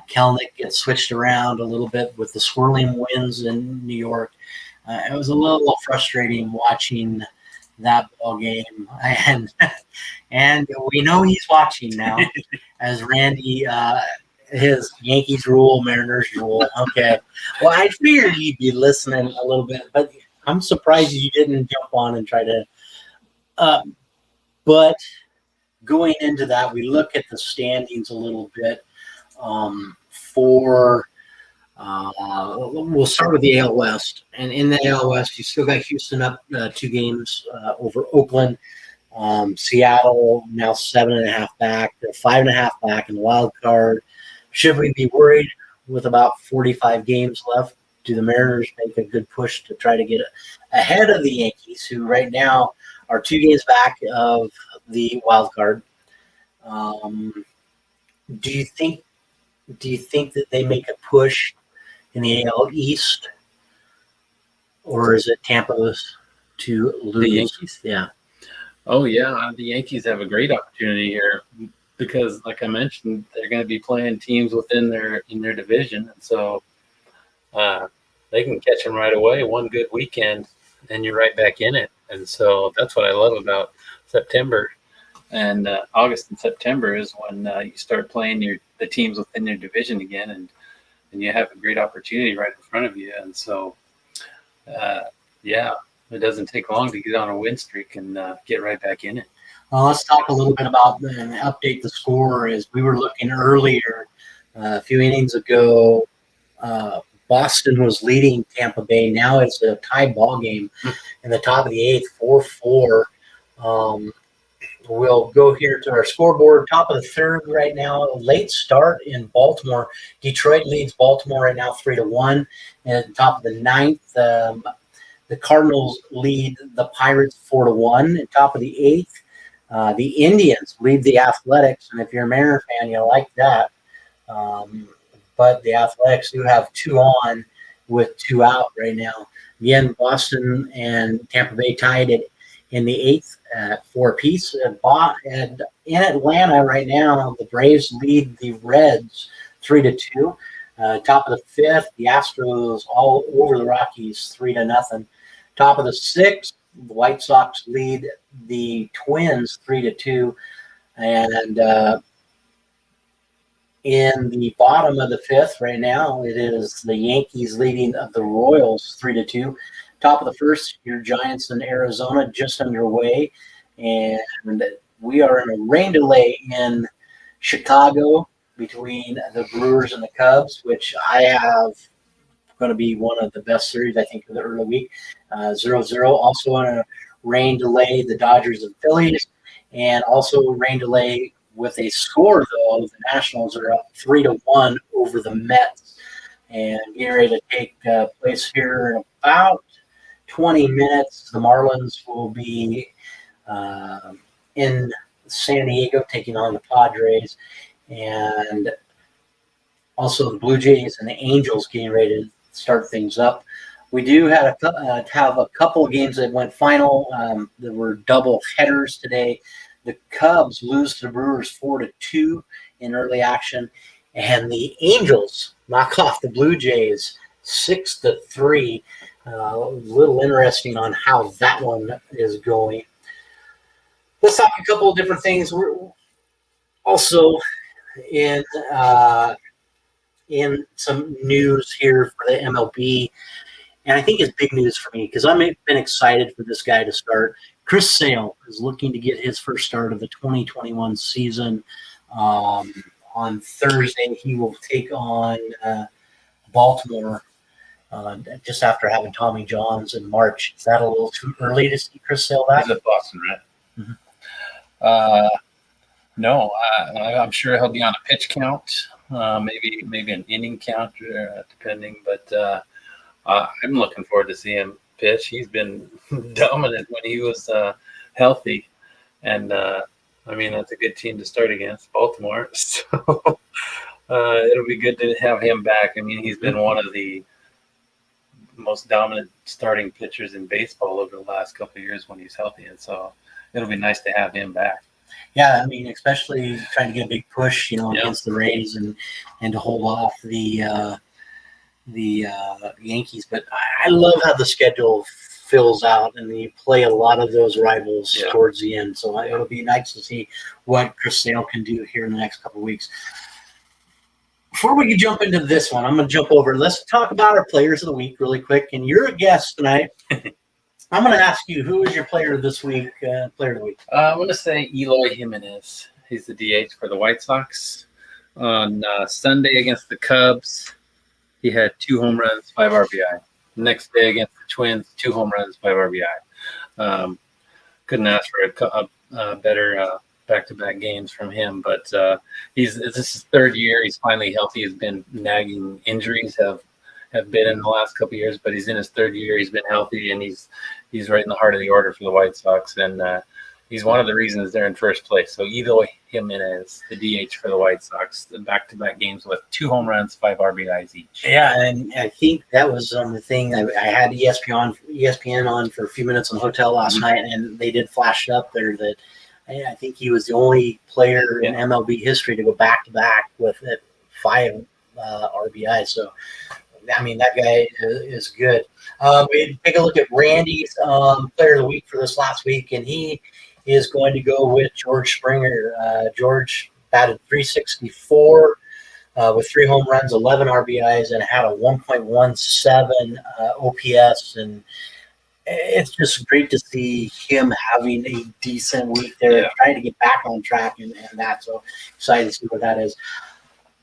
Kelnick gets switched around a little bit with the swirling winds in New York. It was a little frustrating watching that ball game, and we know he's watching now, as Randy, his Yankees rule, Mariners rule. Okay, well, I figured he'd be listening a little bit, but I'm surprised you didn't jump on and try to. But going into that, we look at the standings a little bit for. We'll start with the AL West, and in the AL West, you still got Houston up 2 games over Oakland. Seattle now 7.5 back. They're 5.5 back in the wild card. Should we be worried with about 45 games left? Do the Mariners make a good push to try to get ahead of the Yankees, who right now are 2 games back of the wild card? Do you think that they make a push in the AL East, or is it Tampa's to lose? The Yankees? Yeah. Oh, yeah. The Yankees have a great opportunity here because, like I mentioned, they're going to be playing teams within their division. And so they can catch them right away. One good weekend, and you're right back in it. And so that's what I love about September. And August and September is when you start playing the teams within your division again, and you have a great opportunity right in front of you. And so Yeah, it doesn't take long to get on a win streak and get right back in it. Well, let's talk a little bit about and update the score. As we were looking earlier, a few innings ago, Boston was leading Tampa Bay. Now it's a tie ball game in the top of the eighth, 4-4. We'll go here to our scoreboard. Top of the third right now. A late start in Baltimore. Detroit leads Baltimore right now 3-1. And at the top of the ninth, the Cardinals lead the Pirates 4-1. At top of the eighth, the Indians lead the Athletics. And if you're a Mariner fan, you like that. But the Athletics do have 2 on with 2 out right now. Again, Boston and Tampa Bay tied it in the eighth at 4 apiece. And in Atlanta right now, the Braves lead the Reds 3-2. Top of the fifth, the Astros all over the Rockies 3-0. Top of the sixth, the White Sox lead the Twins 3-2. And in the bottom of the fifth right now, it is the Yankees leading the Royals 3-2. Top of the first, your Giants in Arizona just underway. And we are in a rain delay in Chicago between the Brewers and the Cubs, which I have going to be one of the best series, I think, of the early week. 0-0. Also on a rain delay, the Dodgers and Phillies. And also a rain delay with a score, though. The Nationals are up 3-1 over the Mets. And getting ready to take place here in about 20 minutes. The Marlins will be in San Diego taking on the Padres. And also the Blue Jays and the Angels getting ready to start things up. We do have a couple of games that went final. There were double headers today. The Cubs lose to the Brewers 4-2 in early action. And the Angels knock off the Blue Jays 6-3. A little interesting on how that one is going. Let's talk a couple of different things. We're also in some news here for the MLB, and I think it's big news for me because I've been excited for this guy to start. Chris Sale is looking to get his first start of the 2021 season. On Thursday, he will take on Baltimore just after having Tommy Johns in March. Is that a little too early to see Chris Sale back? He's at Boston, right? Mhm. No, I'm sure he'll be on a pitch count, maybe an inning count, depending. But I'm looking forward to seeing him pitch. He's been dominant when he was healthy, and I mean that's a good team to start against, Baltimore. So it'll be good to have him back. I mean, he's been one of the most dominant starting pitchers in baseball over the last couple of years when he's healthy, and so it'll be nice to have him back. Yeah, I mean, especially trying to get a big push, against the Rays and to hold off the Yankees. But I love how the schedule fills out, and you play a lot of those rivals towards the end. So it'll be nice to see what Chris Sale can do here in the next couple of weeks. Before we can jump into this one, I'm going to jump over. Let's talk about our players of the week really quick. And you're a guest tonight. I'm going to ask you, who is your player this week? Player of the week. I'm going to say Eloy Jimenez. He's the DH for the White Sox. On Sunday against the Cubs, he had 2 home runs, 5 RBI. Next day against the Twins, 2 home runs, 5 RBI. Couldn't ask for a better back-to-back games from him. But this is his 3rd year. He's finally healthy. He's been nagging injuries have been in the last couple of years, but he's in his 3rd year. He's been healthy, and he's right in the heart of the order for the White Sox, and he's one of the reasons they're in first place. So Eloy Jimenez, the DH for the White Sox, the back-to-back games with 2 home runs, 5 RBIs each. Yeah, and I think that was the thing. I had ESPN on for a few minutes in the hotel last night, and they did flash up there that I think he was the only player in MLB history to go back-to-back with 5 RBIs. So, I mean, that guy is good. We take a look at Randy's player of the week for this last week, and he is going to go with George Springer. George batted .364 with 3 home runs, 11 RBIs, and had a 1.17 OPS. And it's just great to see him having a decent week there, trying to get back on track and that. So excited to see what that is.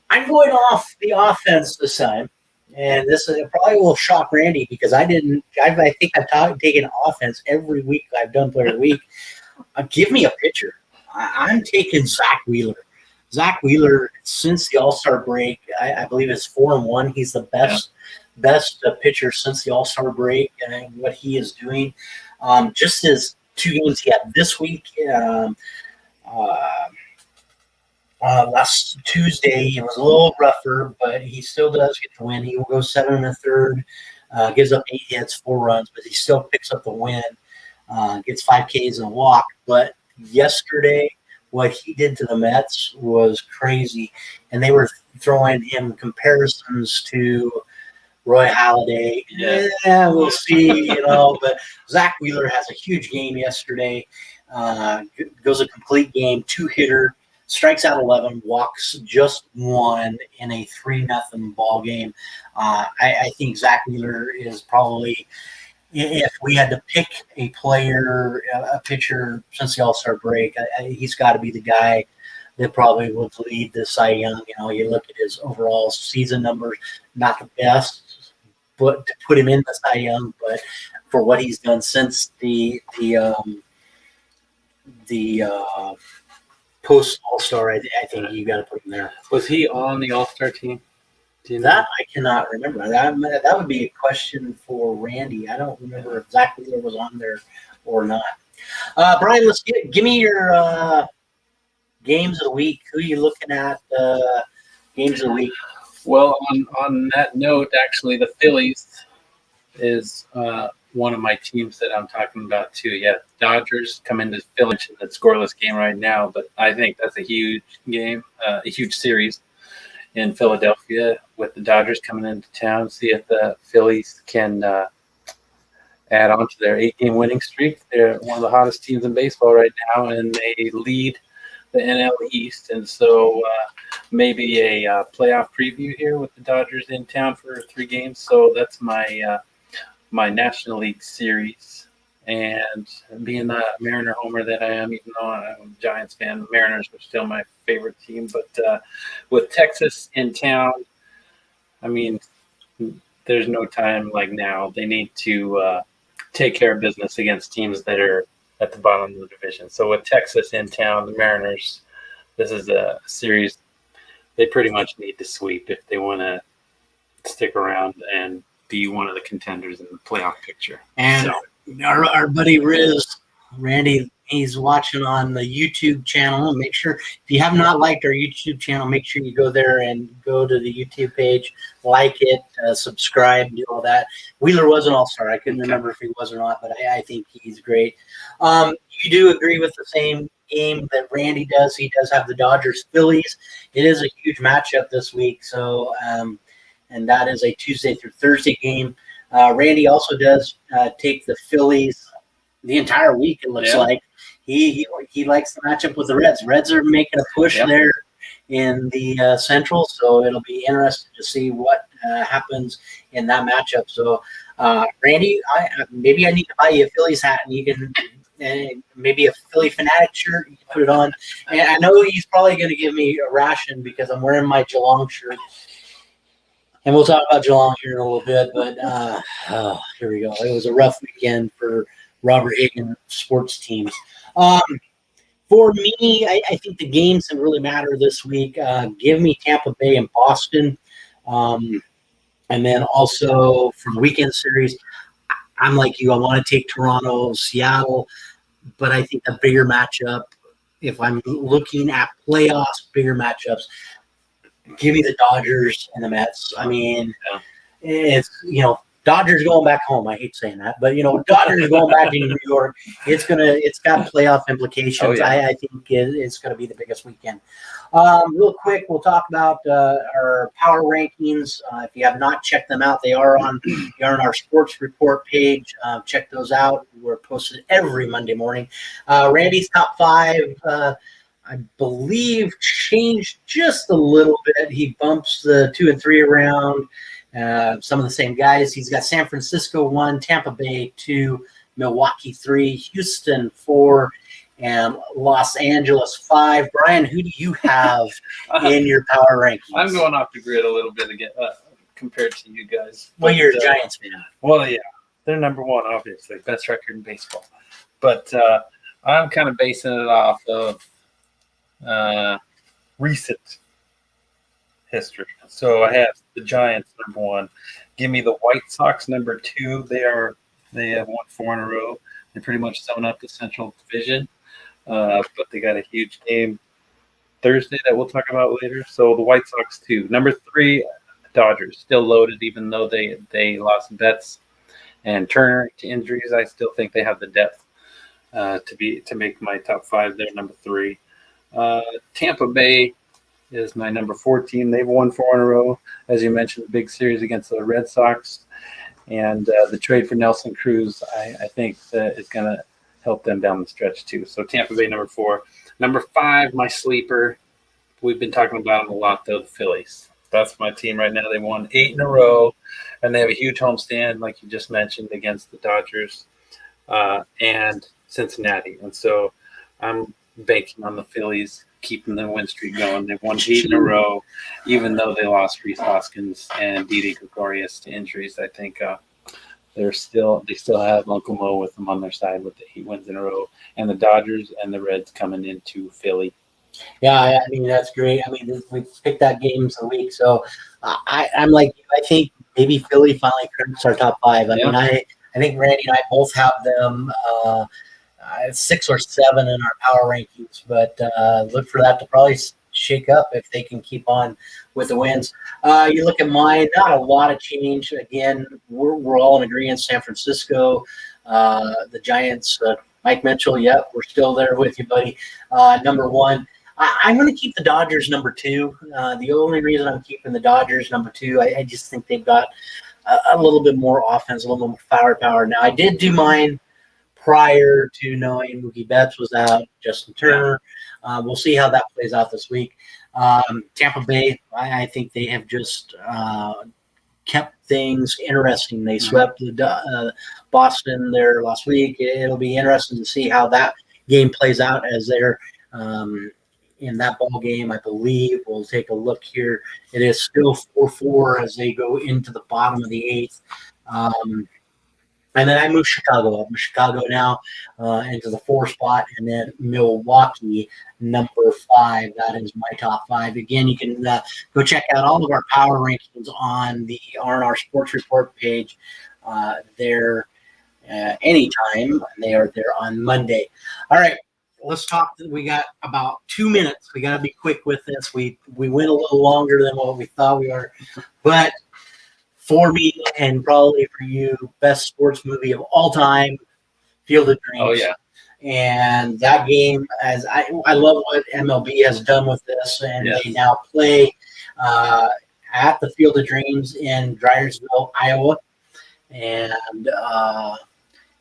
I'm going off the offense this time, and this probably will shock Randy because I think I've taken offense every week I've done player of the week. Give me a pitcher. I'm taking Zach Wheeler. Zach Wheeler, since the All-Star break, I believe it's 4-1. He's the best pitcher since the All-Star break, and what he is doing. Just his 2 games he had this week. Last Tuesday, it was a little rougher, but he still does get the win. He will go 7 1/3, gives up 8 hits, 4 runs, but he still picks up the win. Gets 5 Ks and a walk. But yesterday, what he did to the Mets was crazy, and they were throwing him comparisons to Roy Halladay. Yeah, we'll see, But Zach Wheeler has a huge game yesterday. Goes a complete game, 2-hitter, strikes out 11, walks just 1 in a 3-0 ball game. I think Zach Wheeler is probably, if we had to pick a player, a pitcher since the All-Star break, he's got to be the guy that probably would lead the Cy Young. You look at his overall season numbers, not the best, but to put him in the Cy Young, but for what he's done since the post All-Star, I think you got to put him there. Was he on the All-Star team? That I cannot remember. That would be a question for Randy. I don't remember if Zach Wheeler was on there or not. Brian, give me your games of the week. Who are you looking at? Games of the week. Well, on that note, actually, the Phillies is one of my teams that I'm talking about too. Yeah, Dodgers come into Phillies in that scoreless game right now, but I think that's a huge game, a huge series in Philadelphia with the Dodgers coming into town. See if the Phillies can add on to their 8-game winning streak. They're one of the hottest teams in baseball right now, and they lead the NL East. And so maybe a playoff preview here with the Dodgers in town for 3 games. So that's my my National League series. And being the Mariner homer that I am, even though I'm a Giants fan, the Mariners are still my favorite team. But with Texas in town, I mean, there's no time like now. They need to take care of business against teams that are at the bottom of the division. So with Texas in town, the Mariners, this is a series they pretty much need to sweep if they want to stick around and be one of the contenders in the playoff picture. And our buddy Riz, Randy, he's watching on the YouTube channel. Make sure, if you have not liked our YouTube channel, make sure you go there and go to the YouTube page, like it, subscribe, do all that. Wheeler was an all-star. I couldn't remember if he was or not, but I think he's great. You do agree with the same game that Randy does. He does have the Dodgers-Phillies. It is a huge matchup this week, so and that is a Tuesday through Thursday game. Randy also does take the Phillies the entire week, it looks like. He likes the matchup with the Reds. Reds are making a push there in the Central, so it'll be interesting to see what happens in that matchup. So, Randy, maybe I need to buy you a Phillies hat, and you can maybe a Philly Fanatic shirt. You can put it on. And I know he's probably going to give me a ration because I'm wearing my Geelong shirt. And we'll talk about Geelong here in a little bit, but here we go. It was a rough weekend for Robert Higgins sports teams. For me, I think the games that really matter this week, give me Tampa Bay and Boston. And then also for the weekend series, I'm like you. I want to take Toronto, Seattle, but I think the bigger matchup, if I'm looking at playoffs, bigger matchups, give me the Dodgers and the Mets. I mean, it's, Dodgers going back home. I hate saying that, but Dodgers going back to New York. It's got playoff implications. Oh, yeah. I think it's going to be the biggest weekend. Real quick, we'll talk about our power rankings. If you have not checked them out, they are on our sports report page. Check those out. We're posted every Monday morning. Randy's top 5. I believe changed just a little bit. He bumps the 2 and 3 around. Some of the same guys. He's got San Francisco 1, Tampa Bay 2, Milwaukee 3, Houston 4, and Los Angeles 5. Brian, who do you have in your power rankings? I'm going off the grid a little bit again compared to you guys. Well, you're a Giants fan. Well, yeah, they're number one, obviously, best record in baseball. But I'm kind of basing it off of recent history. So I have the Giants number 1. Give me the White Sox number 2. They have won 4 in a row. They pretty much sewn up the Central Division, but they got a huge game Thursday that we'll talk about later. So the White Sox 2. Number 3, the Dodgers, still loaded, even though they lost Betts and Turner to injuries. I still think they have the depth to make my top 5 there. Number 3, Tampa Bay is my number 4 team. They've won 4 in a row, as you mentioned, the big series against the Red Sox, and the trade for Nelson Cruz, I think that is going to help them down the stretch too. So Tampa Bay number 4. Number 5, my sleeper. We've been talking about them a lot though, the Phillies. That's my team right now. They won 8 in a row, and they have a huge homestand, like you just mentioned, against the Dodgers and Cincinnati. And so I'm banking on the Phillies keeping the win streak going. They've won 8 in a row, even though they lost Rhys Hoskins and Didi Gregorius to injuries. I think they still have Uncle Mo with them on their side with the 8 wins in a row, and the Dodgers and the Reds coming into Philly. Yeah, I mean, that's great. I mean, we picked that games a week, so I'm like, I think maybe Philly finally cracks our top 5. I mean, I think Randy and I both have them 6 or 7 in our power rankings, but look for that to probably shake up if they can keep on with the wins. You look at mine, not a lot of change. Again, we're all in agreement. San Francisco, the Giants, Mike Mitchell, we're still there with you, buddy. Number 1. I'm going to keep the Dodgers number 2. The only reason I'm keeping the Dodgers number 2, I just think they've got a little bit more offense, a little more firepower. Now, I did do mine prior to knowing Mookie Betts was out, Justin Turner. We'll see how that plays out this week. Tampa Bay, I think they have just kept things interesting. They swept Boston there last week. It'll be interesting to see how that game plays out as they're in that ball game. I believe we'll take a look here. It is still 4-4 as they go into the bottom of the 8th. And then I moved Chicago up. Chicago now into the 4 spot, and then Milwaukee number 5. That is my top 5. Again, you can go check out all of our power rankings on the R&R Sports Report page there anytime. They are there on Monday. All right, let's talk. We got about 2 minutes. We got to be quick with this. We went a little longer than what we thought we were, but for me, and probably for you, best sports movie of all time, Field of Dreams. Oh, yeah. And that game, as I love what MLB has done with this, and Yes. they now play at the Field of Dreams in Dryersville, Iowa. And do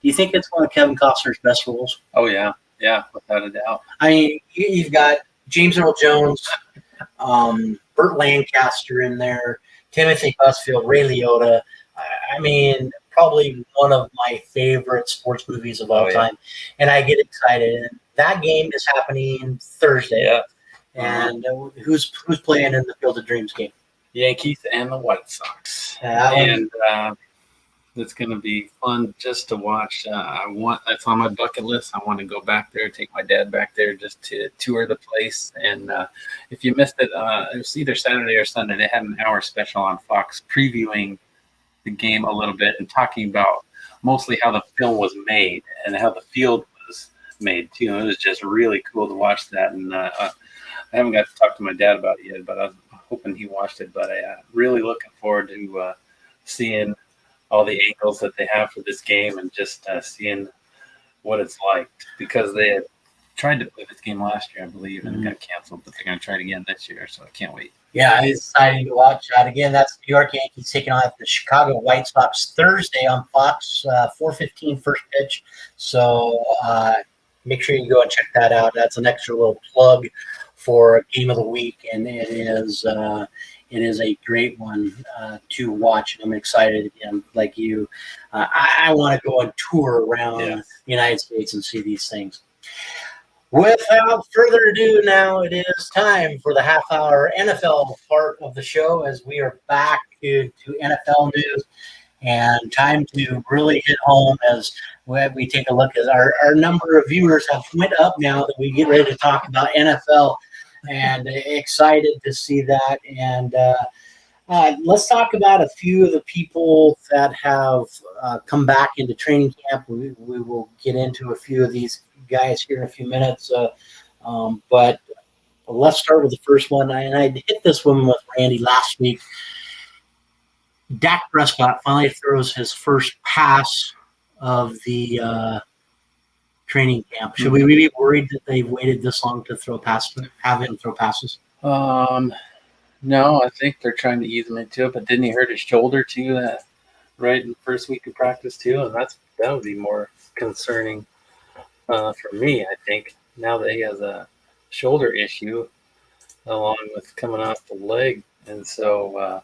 you think it's one of Kevin Costner's best roles? Oh, yeah. Yeah, without a doubt. I mean, you've got James Earl Jones, Burt Lancaster in there, Timothy Busfield, Ray Liotta. I mean, probably one of my favorite sports movies of all time. And I get excited. And that game is happening Thursday. Yeah. And who's playing in the Field of Dreams game? Yankees and the White Sox. And it's going to be fun just to watch. That's on my bucket list. I want to go back there, take my dad back there just to tour the place. And if you missed it, it was either Saturday or Sunday. They had an hour special on Fox previewing the game a little bit and talking about mostly how the film was made and how the field was made too. It was just really cool to watch that. And I haven't got to talk to my dad about it yet, but I was hoping he watched it. But I really looking forward to seeing all the angles that they have for this game and just seeing what it's like, because they had tried to play this game last year, I believe, and it got canceled, but they're going to try it again this year, so I can't wait. yeah, it's exciting to watch that. Again, that's New York Yankees taking on the Chicago White Sox Thursday on Fox, 4:15 first pitch. So make sure you go and check that out. That's an extra little plug for Game of the Week, and it is it is a great one to watch. I'm excited again, like you. I want to go on tour around the United States and see these things. Without further ado, now it is time for the half-hour NFL part of the show as we are back to NFL news and time to really hit home as we take a look at our number of viewers have went up now that we get ready to talk about NFL, and excited to see that. And let's talk about a few of the people that have come back into training camp. We will get into a few of these guys here in a few minutes, but let's start with the first one. And I hit this one with Randy last week. Dak Prescott finally throws his first pass of the training camp. Should we be worried that they've waited this long to have him throw passes? No, I think they're trying to ease him into it, but didn't he hurt his shoulder too? Right in the first week of practice too, and that would be more concerning for me. I think now that he has a shoulder issue along with coming off the leg, and so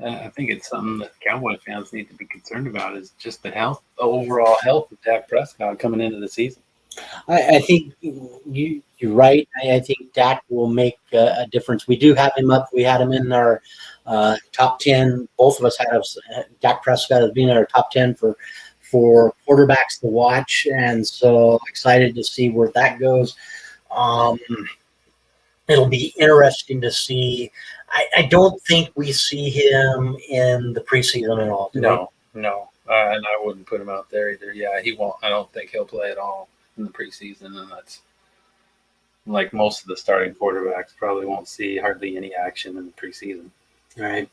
I think it's something that Cowboy fans need to be concerned about is just the overall health of Dak Prescott coming into the season. I think you're right. I think Dak will make a difference. We do have him up. We had him in our top 10. Both of us had Dak Prescott as being in our top 10 for quarterbacks to watch, and so excited to see where that goes. It'll be interesting to see. I don't think we see him in the preseason at all. No, and I wouldn't put him out there either. Yeah, he won't. I don't think he'll play at all in the preseason, and that's like most of the starting quarterbacks probably won't see hardly any action in the preseason. All right.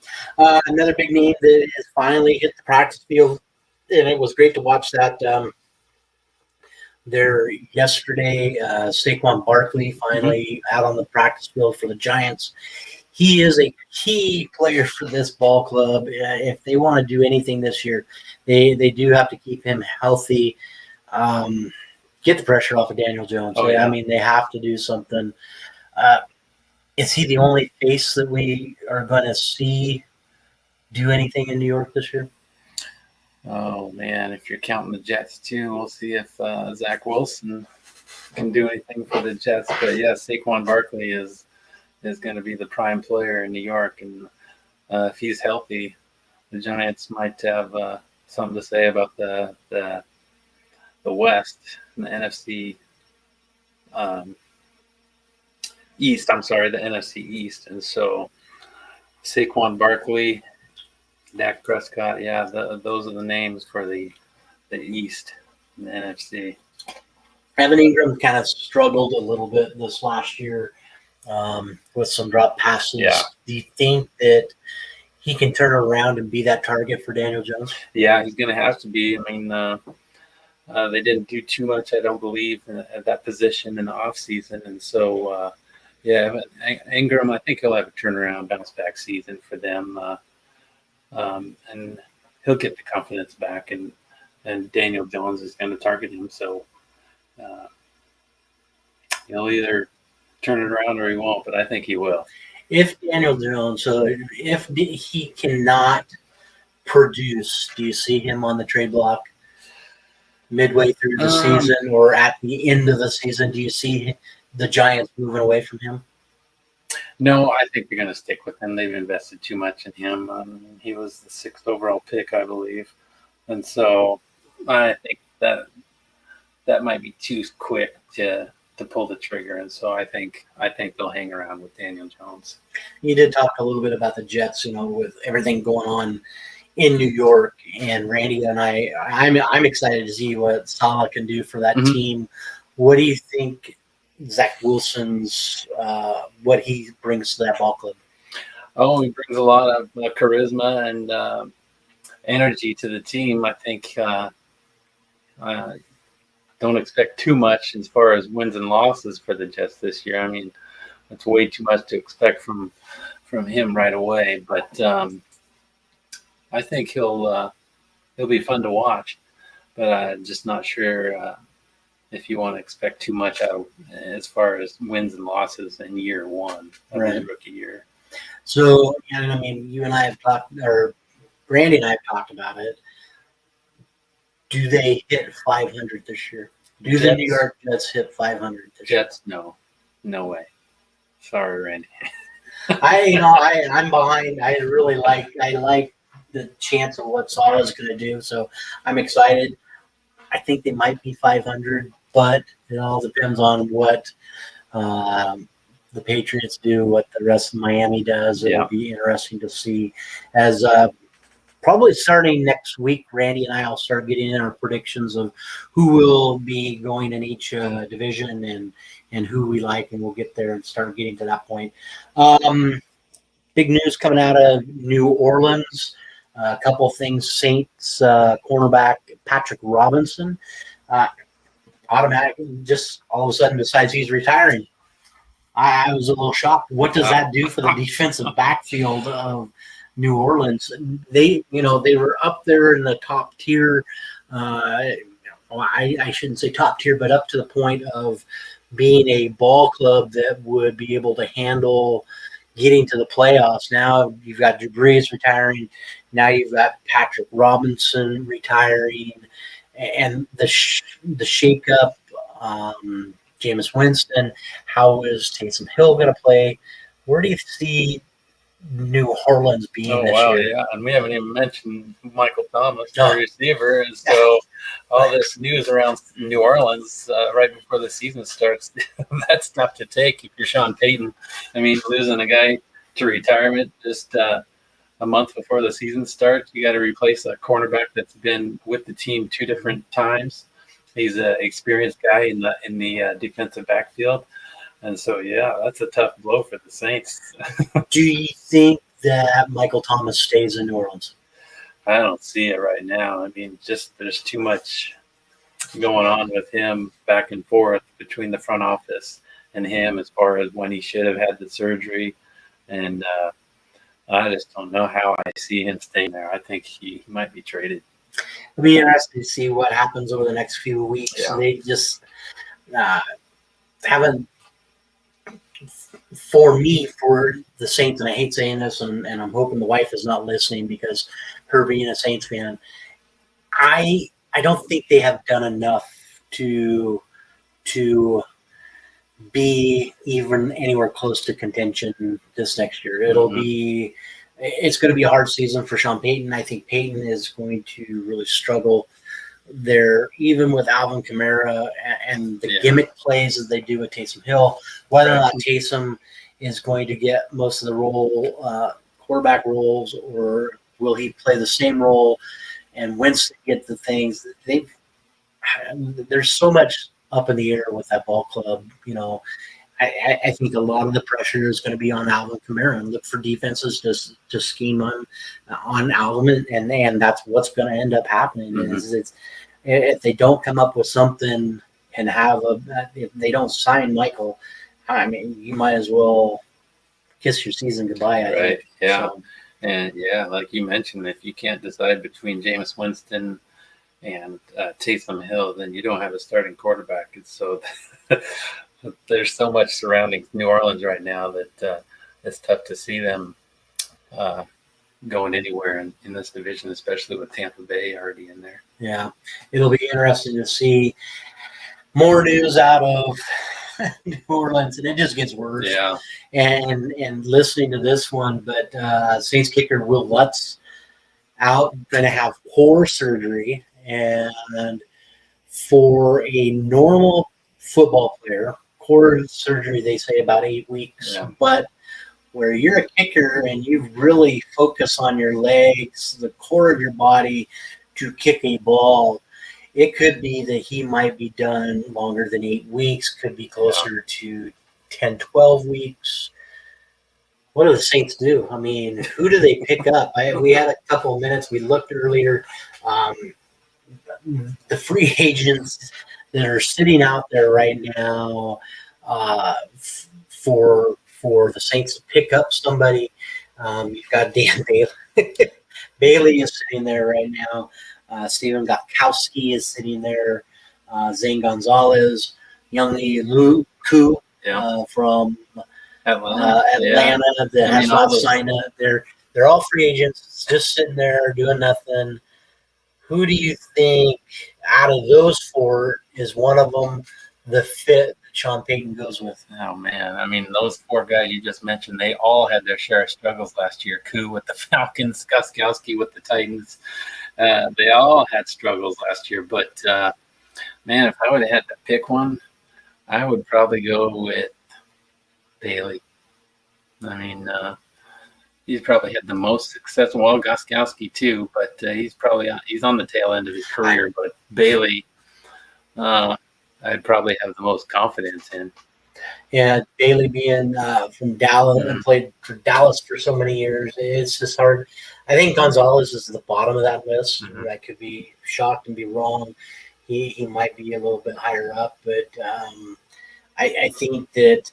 Another big name that has finally hit the practice field, and it was great to watch that there yesterday. Saquon Barkley finally out on the practice field for the Giants. He is a key player for this ball club. If they want to do anything this year, they do have to keep him healthy. Get the pressure off of Daniel Jones. Oh, yeah. I mean, they have to do something. Is he the only face that we are going to see do anything in New York this year? Oh, man, if you're counting the Jets, too, we'll see if Zach Wilson can do anything for the Jets. But, yeah, Saquon Barkley is going to be the prime player in New York. And if he's healthy, the Giants might have something to say about the West, the NFC East. I'm sorry, the NFC East. And so Saquon Barkley, Dak Prescott, yeah, those are the names for the East, the NFC. Evan Ingram kind of struggled a little bit this last year with some drop passes. Yeah. Do you think that he can turn around and be that target for Daniel Jones? Yeah, he's going to have to be. I mean, they didn't do too much, I don't believe, at that position in the offseason. And so, but Ingram, I think he'll have a turnaround, bounce-back season for them. And he'll get the confidence back, and Daniel Jones is going to target him. So he'll either turn it around or he won't, but I think he will. If Daniel Jones, if he cannot produce, do you see him on the trade block midway through the season or at the end of the season? Do you see the Giants moving away from him? No, I think they're going to stick with him. They've invested too much in him. He was the 6th overall pick, I believe. And so I think that might be too quick to pull the trigger. And so I think they'll hang around with Daniel Jones. You did talk a little bit about the Jets, with everything going on in New York, and Randy and I'm excited to see what Saleh can do for that team. What do you think Zach Wilson's what he brings to that ball club? Oh, he brings a lot of charisma and energy to the team. I think don't expect too much as far as wins and losses for the Jets this year. I mean, it's way too much to expect from him right away. But I think he'll be fun to watch. But I'm just not sure if you want to expect too much out of as far as wins and losses in year one of his rookie year. So, and I mean, you and I have talked, or Randy and I have talked about it. Do they hit 500 this year? Do the New Jets. York Jets hit 500 this year? Jets, no way. Sorry, Randy. I'm behind. I like the chance of what Salah's going to do. So I'm excited. I think they might be 500, but it all depends on what the Patriots do, what the rest of Miami does. It'll be interesting to see. As probably starting next week, Randy and I will start getting in our predictions of who will be going in each division and who we like, and we'll get there and start getting to that point. Big news coming out of New Orleans. A couple of things. Saints cornerback Patrick Robinson automatically just all of a sudden decides he's retiring. I was a little shocked. What does that do for the defensive backfield of New Orleans? They were up there in the top tier. I shouldn't say top tier, but up to the point of being a ball club that would be able to handle getting to the playoffs. Now you've got Drew Brees retiring. Now you've got Patrick Robinson retiring, and the shakeup. Jameis Winston. How is Taysom Hill going to play? Where do you see New Orleans being this year? Yeah, and we haven't even mentioned Michael Thomas, the receiver. And so all this news around New Orleans right before the season starts, that's tough to take if you're Sean Payton. I mean, losing a guy to retirement just a month before the season starts, you got to replace a cornerback that's been with the team 2 different times. He's an experienced guy in the defensive backfield. And so, that's a tough blow for the Saints. Do you think that Michael Thomas stays in New Orleans? I don't see it right now. I mean, just there's too much going on with him back and forth between the front office and him as far as when he should have had the surgery. And I just don't know how I see him staying there. I think he might be traded. It'll be interesting to see what happens over the next few weeks. Yeah. They just haven't, for the Saints, and I hate saying this, and I'm hoping the wife is not listening because her being a Saints fan, I don't think they have done enough to be even anywhere close to contention this next year. It's going to be a hard season for Sean Payton. I think Payton is going to really struggle there, even with Alvin Kamara and the gimmick plays that they do with Taysom Hill. Whether or not Taysom is going to get most of the quarterback roles, or will he play the same role and Winston get the things that there's so much up in the air with that ball club. I think a lot of the pressure is going to be on Alvin Kamara and look for defenses to scheme on Alvin, and that's what's going to end up happening. Mm-hmm. Is if they don't come up with something and if they don't sign Michael, I mean, you might as well kiss your season goodbye. I think. Yeah. So, and like you mentioned, if you can't decide between Jameis Winston and Taysom Hill, then you don't have a starting quarterback. And so there's so much surrounding New Orleans right now that it's tough to see them going anywhere in this division, especially with Tampa Bay already in there. Yeah, it'll be interesting to see more news out of New Orleans, and it just gets worse. Yeah. And listening to this one, but Saints kicker Will Lutz out, going to have core surgery, and for a normal football player, core surgery, they say about 8 weeks. Yeah. But where you're a kicker and you really focus on your legs, the core of your body to kick a ball, it could be that he might be done longer than 8 weeks, could be closer to 10, 12 weeks. What do the Saints do? I mean, who do they pick up? We had a couple of minutes. We looked earlier. The free agents that are sitting out there right now for the Saints to pick up somebody. You've got Dan Bailey. Bailey is sitting there right now. Stephen Gostkowski is sitting there. Zane Gonzalez, Younghoe Koo from Atlanta that has not signed up. They're all free agents, just sitting there doing nothing. Who do you think out of those four is one of them the fit that Sean Payton goes with? Oh, man. I mean, those four guys you just mentioned, they all had their share of struggles last year. Koo with the Falcons, Gostkowski with the Titans. They all had struggles last year. But, man, if I would have had to pick one, I would probably go with Bailey. I mean, he's probably had the most success. Well, Gostkowski too, but he's on the tail end of his career. But Bailey, I'd probably have the most confidence in. Yeah, Bailey being from Dallas and played for Dallas for so many years, it's just hard. I think Gonzalez is at the bottom of that list. Mhm. I could be shocked and be wrong. He might be a little bit higher up, but I think that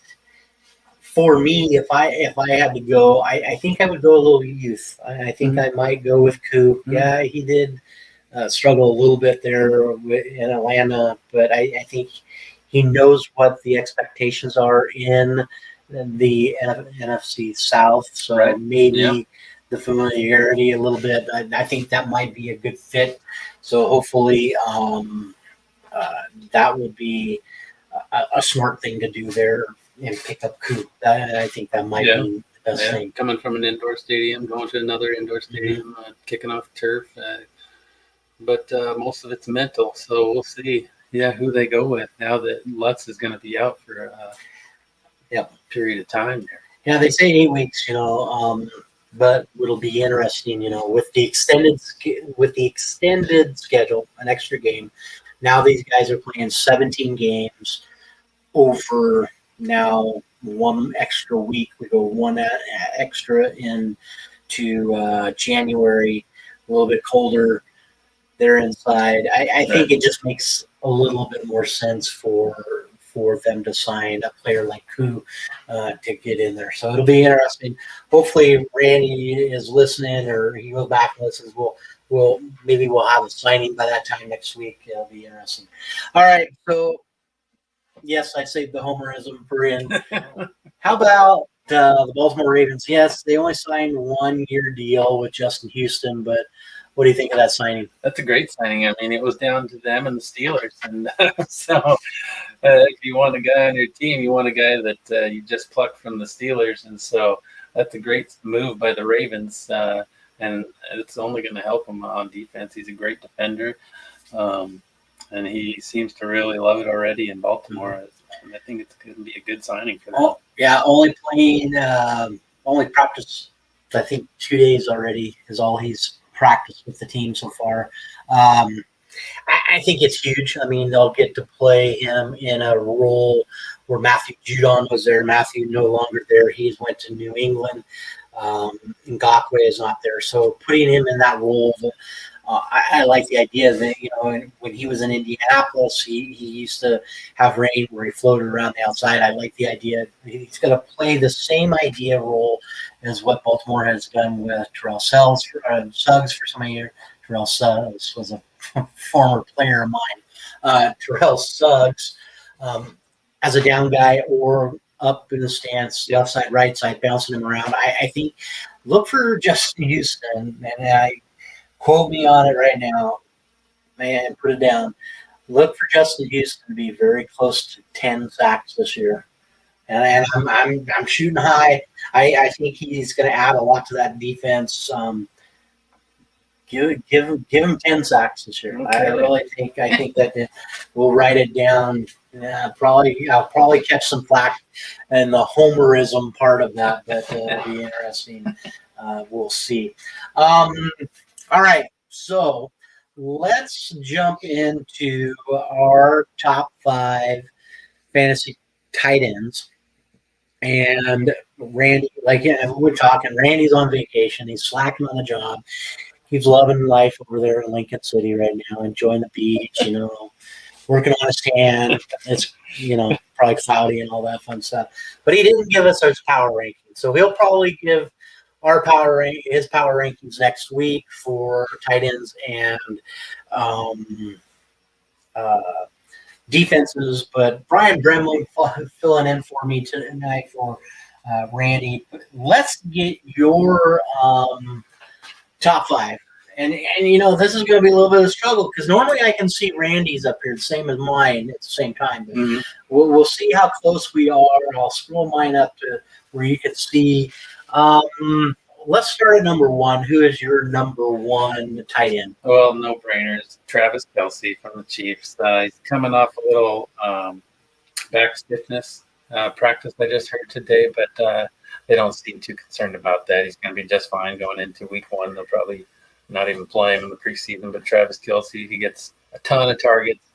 for me, if I had to go, I think I would go a little youth. I think I might go with Koo. Yeah, he did struggle a little bit there in Atlanta, but I think he knows what the expectations are in the NFC South. So maybe the familiarity a little bit. I think that might be a good fit. So hopefully that would be a smart thing to do there and pick up Koo. I think that might be the best thing. Coming from an indoor stadium, going to another indoor stadium, kicking off turf. But most of it's mental, so we'll see. Yeah, who they go with now that Lutz is going to be out for a period of time there. Yeah, they say 8 weeks, but it'll be interesting, with the extended schedule, an extra game. Now these guys are playing 17 games over now 1 extra week. We go 1 extra into January, a little bit colder. They're inside. I think it just makes a little bit more sense for them to sign a player like Koo to get in there. So it'll be interesting. Hopefully Randy is listening, or he goes back and listens. We'll have a signing by that time next week. It'll be interesting. All right. So yes, I saved the homerism for in. How about the Baltimore Ravens? Yes, they only signed 1-year deal with Justin Houston, but what do you think of that signing? That's a great signing. I mean, it was down to them and the Steelers. And so if you want a guy on your team, you want a guy that you just plucked from the Steelers. And so that's a great move by the Ravens. And it's only going to help him on defense. He's a great defender. And he seems to really love it already in Baltimore. And I think it's going to be a good signing for them. Oh, yeah, only practiced, I think, 2 days already is all he's practiced with the team so far. I think it's huge. I mean, they'll get to play him in a role where Matthew Judon was there. Matthew no longer there. He went to New England. Ngakwe is not there. So putting him in that role, I like the idea that, when he was in Indianapolis, he used to have rain where he floated around the outside. I like the idea. He's going to play the same idea role as what Baltimore has done with Terrell Suggs for so many years. Terrell Suggs was a former player of mine. Terrell Suggs as a down guy or up in the stance, left side, right side, bouncing him around. I think look for Justin Houston, and I quote me on it right now, man, put it down. Look for Justin Houston to be very close to 10 sacks this year. And I'm shooting high. I think he's going to add a lot to that defense. Give him 10 sacks this year. Okay. I think that we'll write it down. I'll probably catch some flack in the homerism part of that, but it'll be interesting. We'll see. All right, so let's jump into our top 5 fantasy tight ends. And Randy, we're talking, Randy's on vacation. He's slacking on the job. He's loving life over there in Lincoln City right now, enjoying the beach, working on his tan. It's, probably cloudy and all that fun stuff. But he didn't give us his power ranking. So he'll probably give his power rankings next week for tight ends and defenses. But Brian Bremley filling in for me tonight for Randy. Let's get your top five. And this is going to be a little bit of a struggle because normally I can see Randy's up here, the same as mine at the same time. But we'll see how close we are. I'll scroll mine up to where you can see. Let's start at number one. Who is your number one tight end? Well, no brainers. Travis Kelce from the Chiefs. He's coming off a little back stiffness practice I just heard today, but they don't seem too concerned about that. He's going to be just fine going into week one. They'll probably not even play him in the preseason. But Travis Kelce, he gets a ton of targets,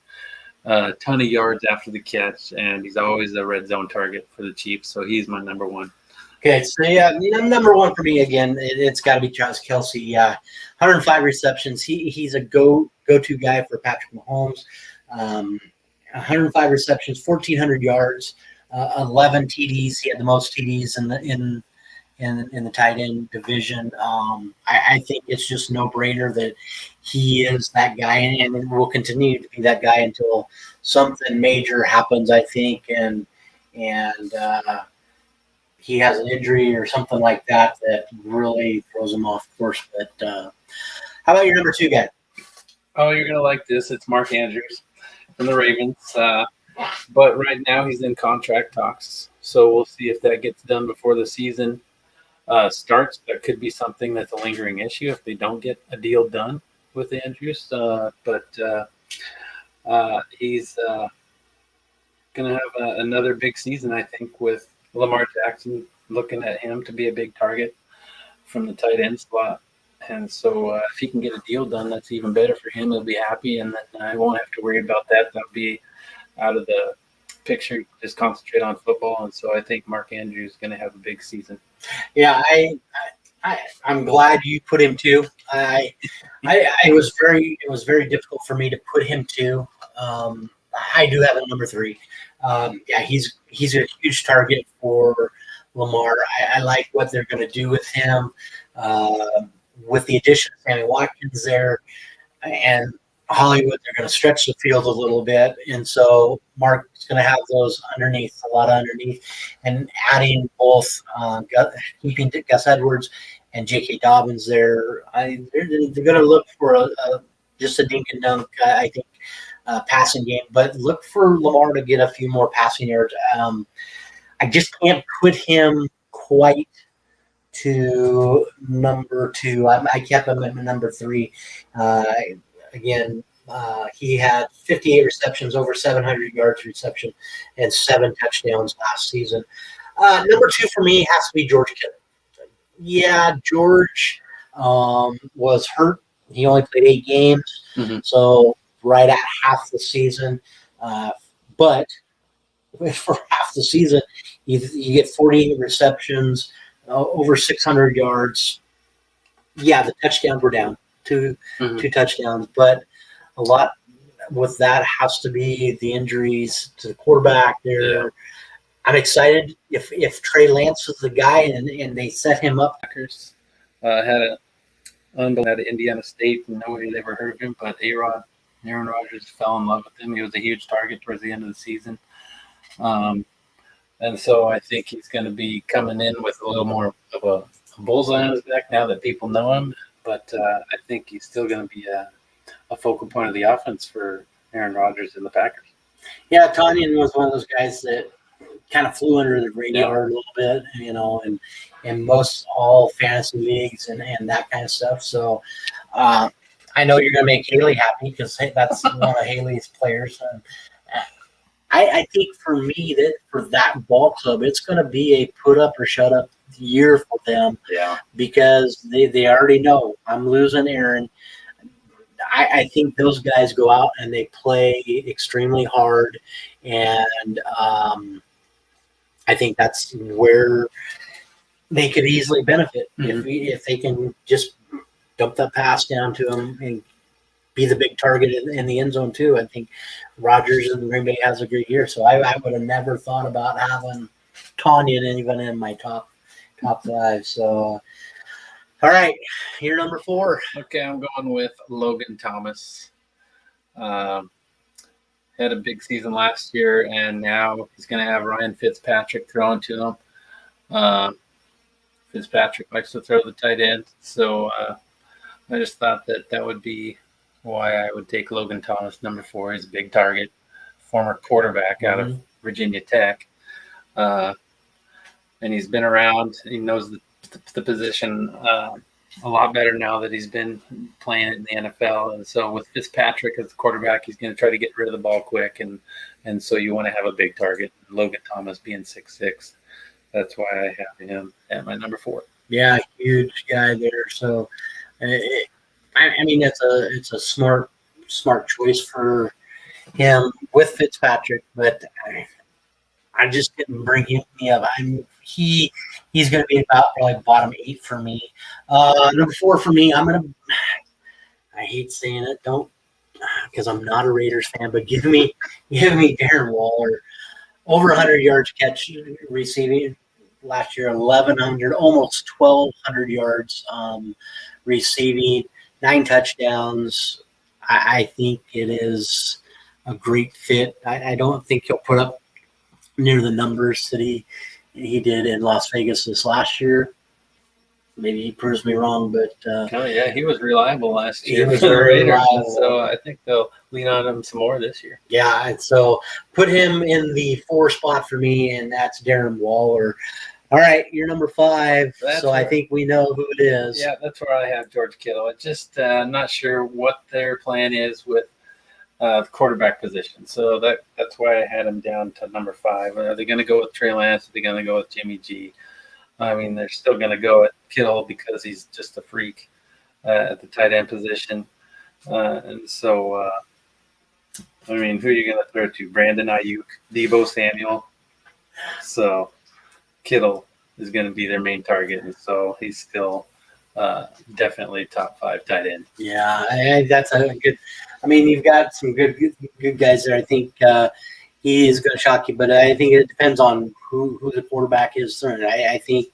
a ton of yards after the catch, and he's always a red zone target for the Chiefs. So he's my number one. Okay, so yeah, number one for me again. It's got to be Travis Kelce. 105 receptions. He's a go-to guy for Patrick Mahomes. 105 receptions, 1,400 yards, 11 TDs. He had the most TDs in the tight end division. I think it's just no brainer that he is that guy, and will continue to be that guy until something major happens. I think, and he has an injury or something like that really throws him off course. But how about your number two guy? Oh, you're gonna like this. It's Mark Andrews from the Ravens. But right now he's in contract talks, so we'll see if that gets done before the season starts. That could be something that's a lingering issue if they don't get a deal done with Andrews. But he's going to have another big season, I think, with Lamar Jackson looking at him to be a big target from the tight end slot. And so if he can get a deal done, that's even better for him. He'll be happy, and then I won't have to worry about that. That'll be out of the picture. Just concentrate on football. And so I think Mark Andrews is going to have a big season. Yeah, I'm glad you put him too. It was very difficult for me to put him too. I do have a number three. Yeah, he's a huge target for Lamar. I like what they're going to do with him. With the addition of Sammy Watkins there and Hollywood, they're going to stretch the field a little bit. And so Mark's going to have those underneath, a lot of underneath, and adding both keeping Gus Edwards and J.K. Dobbins there. They're going to look for just a dink and dunk, I think, passing game. But look for Lamar to get a few more passing yards. I just can't put him quite to number two. I kept him at number three. Again, he had 58 receptions, over 700 yards reception, and 7 touchdowns last season. Number two for me has to be George Kittle. Yeah, George was hurt. He only played 8 games, so right at half the season. But for half the season, you get 48 receptions, over 600 yards. Yeah, the touchdowns were down, two touchdowns, but a lot with that has to be the injuries to the quarterback there. Yeah. I'm excited if Trey Lance is the guy and they set him up. Packers had an unbelievable at Indiana State, and nobody had ever heard of him, but Aaron Rodgers fell in love with him. He was a huge target towards the end of the season. And so I think he's going to be coming in with a little more of a bullseye on his back now that people know him. But I think he's still going to be a focal point of the offense for Aaron Rodgers and the Packers. Yeah, Tanyan was one of those guys that kind of flew under the radar a little bit, in most all fantasy leagues and that kind of stuff. So I know you're going to make Haley happy because that's one of Haley's players. I think for me, that for that ball club, it's going to be a put up or shut up year for them. Yeah. Because they already know I'm losing Aaron. I think those guys go out and they play extremely hard, and I think that's where they could easily benefit if they can just dump that pass down to him and be the big target in the end zone too. I think Rodgers and Green Bay has a great year, so I would have never thought about having Tanyan even in my top 5. So, all right, you're number 4. Okay, I'm going with Logan Thomas. Had a big season last year, and now he's going to have Ryan Fitzpatrick throwing to him. Fitzpatrick likes to throw the tight end, so I just thought that would be why I would take Logan Thomas, number 4. He's a big target, former quarterback out of Virginia Tech, and he's been around. He knows the position a lot better now that he's been playing in the NFL. And so with Fitzpatrick as the quarterback, he's going to try to get rid of the ball quick, and so you want to have a big target. Logan Thomas being 6'6", that's why I have him at my number 4. Yeah, huge guy there. So, I mean, it's a smart choice for him with Fitzpatrick, but I just didn't bring him up. He's going to be about probably bottom 8 for me. Number 4 for me, I hate saying it, because I'm not a Raiders fan, but give me Darren Waller, over 100 yards catch receiving last year, 1,100, almost 1,200 yards receiving, 9 touchdowns. I think it is a great fit. I don't think he'll put up near the numbers that he did in Las Vegas this last year. Maybe he proves me wrong, but oh yeah, he was reliable last year. He was for the very Raiders, reliable. so I think they'll lean on him some more this year. Yeah, and so put him in the 4 spot for me, and that's Darren Waller. All right, you're number 5, I think we know who it is. Yeah, that's where I have George Kittle. I'm just not sure what their plan is with the quarterback position. So that's why I had him down to number 5. Are they going to go with Trey Lance? Are they going to go with Jimmy G? I mean, they're still going to go at Kittle because he's just a freak at the tight end position. And so, I mean, who are you going to throw to? Brandon Ayuk, Deebo Samuel. So Kittle is going to be their main target, and so he's still definitely top 5 tight end. Yeah, that's a good. I mean, you've got some good guys there. I think he is going to shock you, but I think it depends on who the quarterback is throwing. I think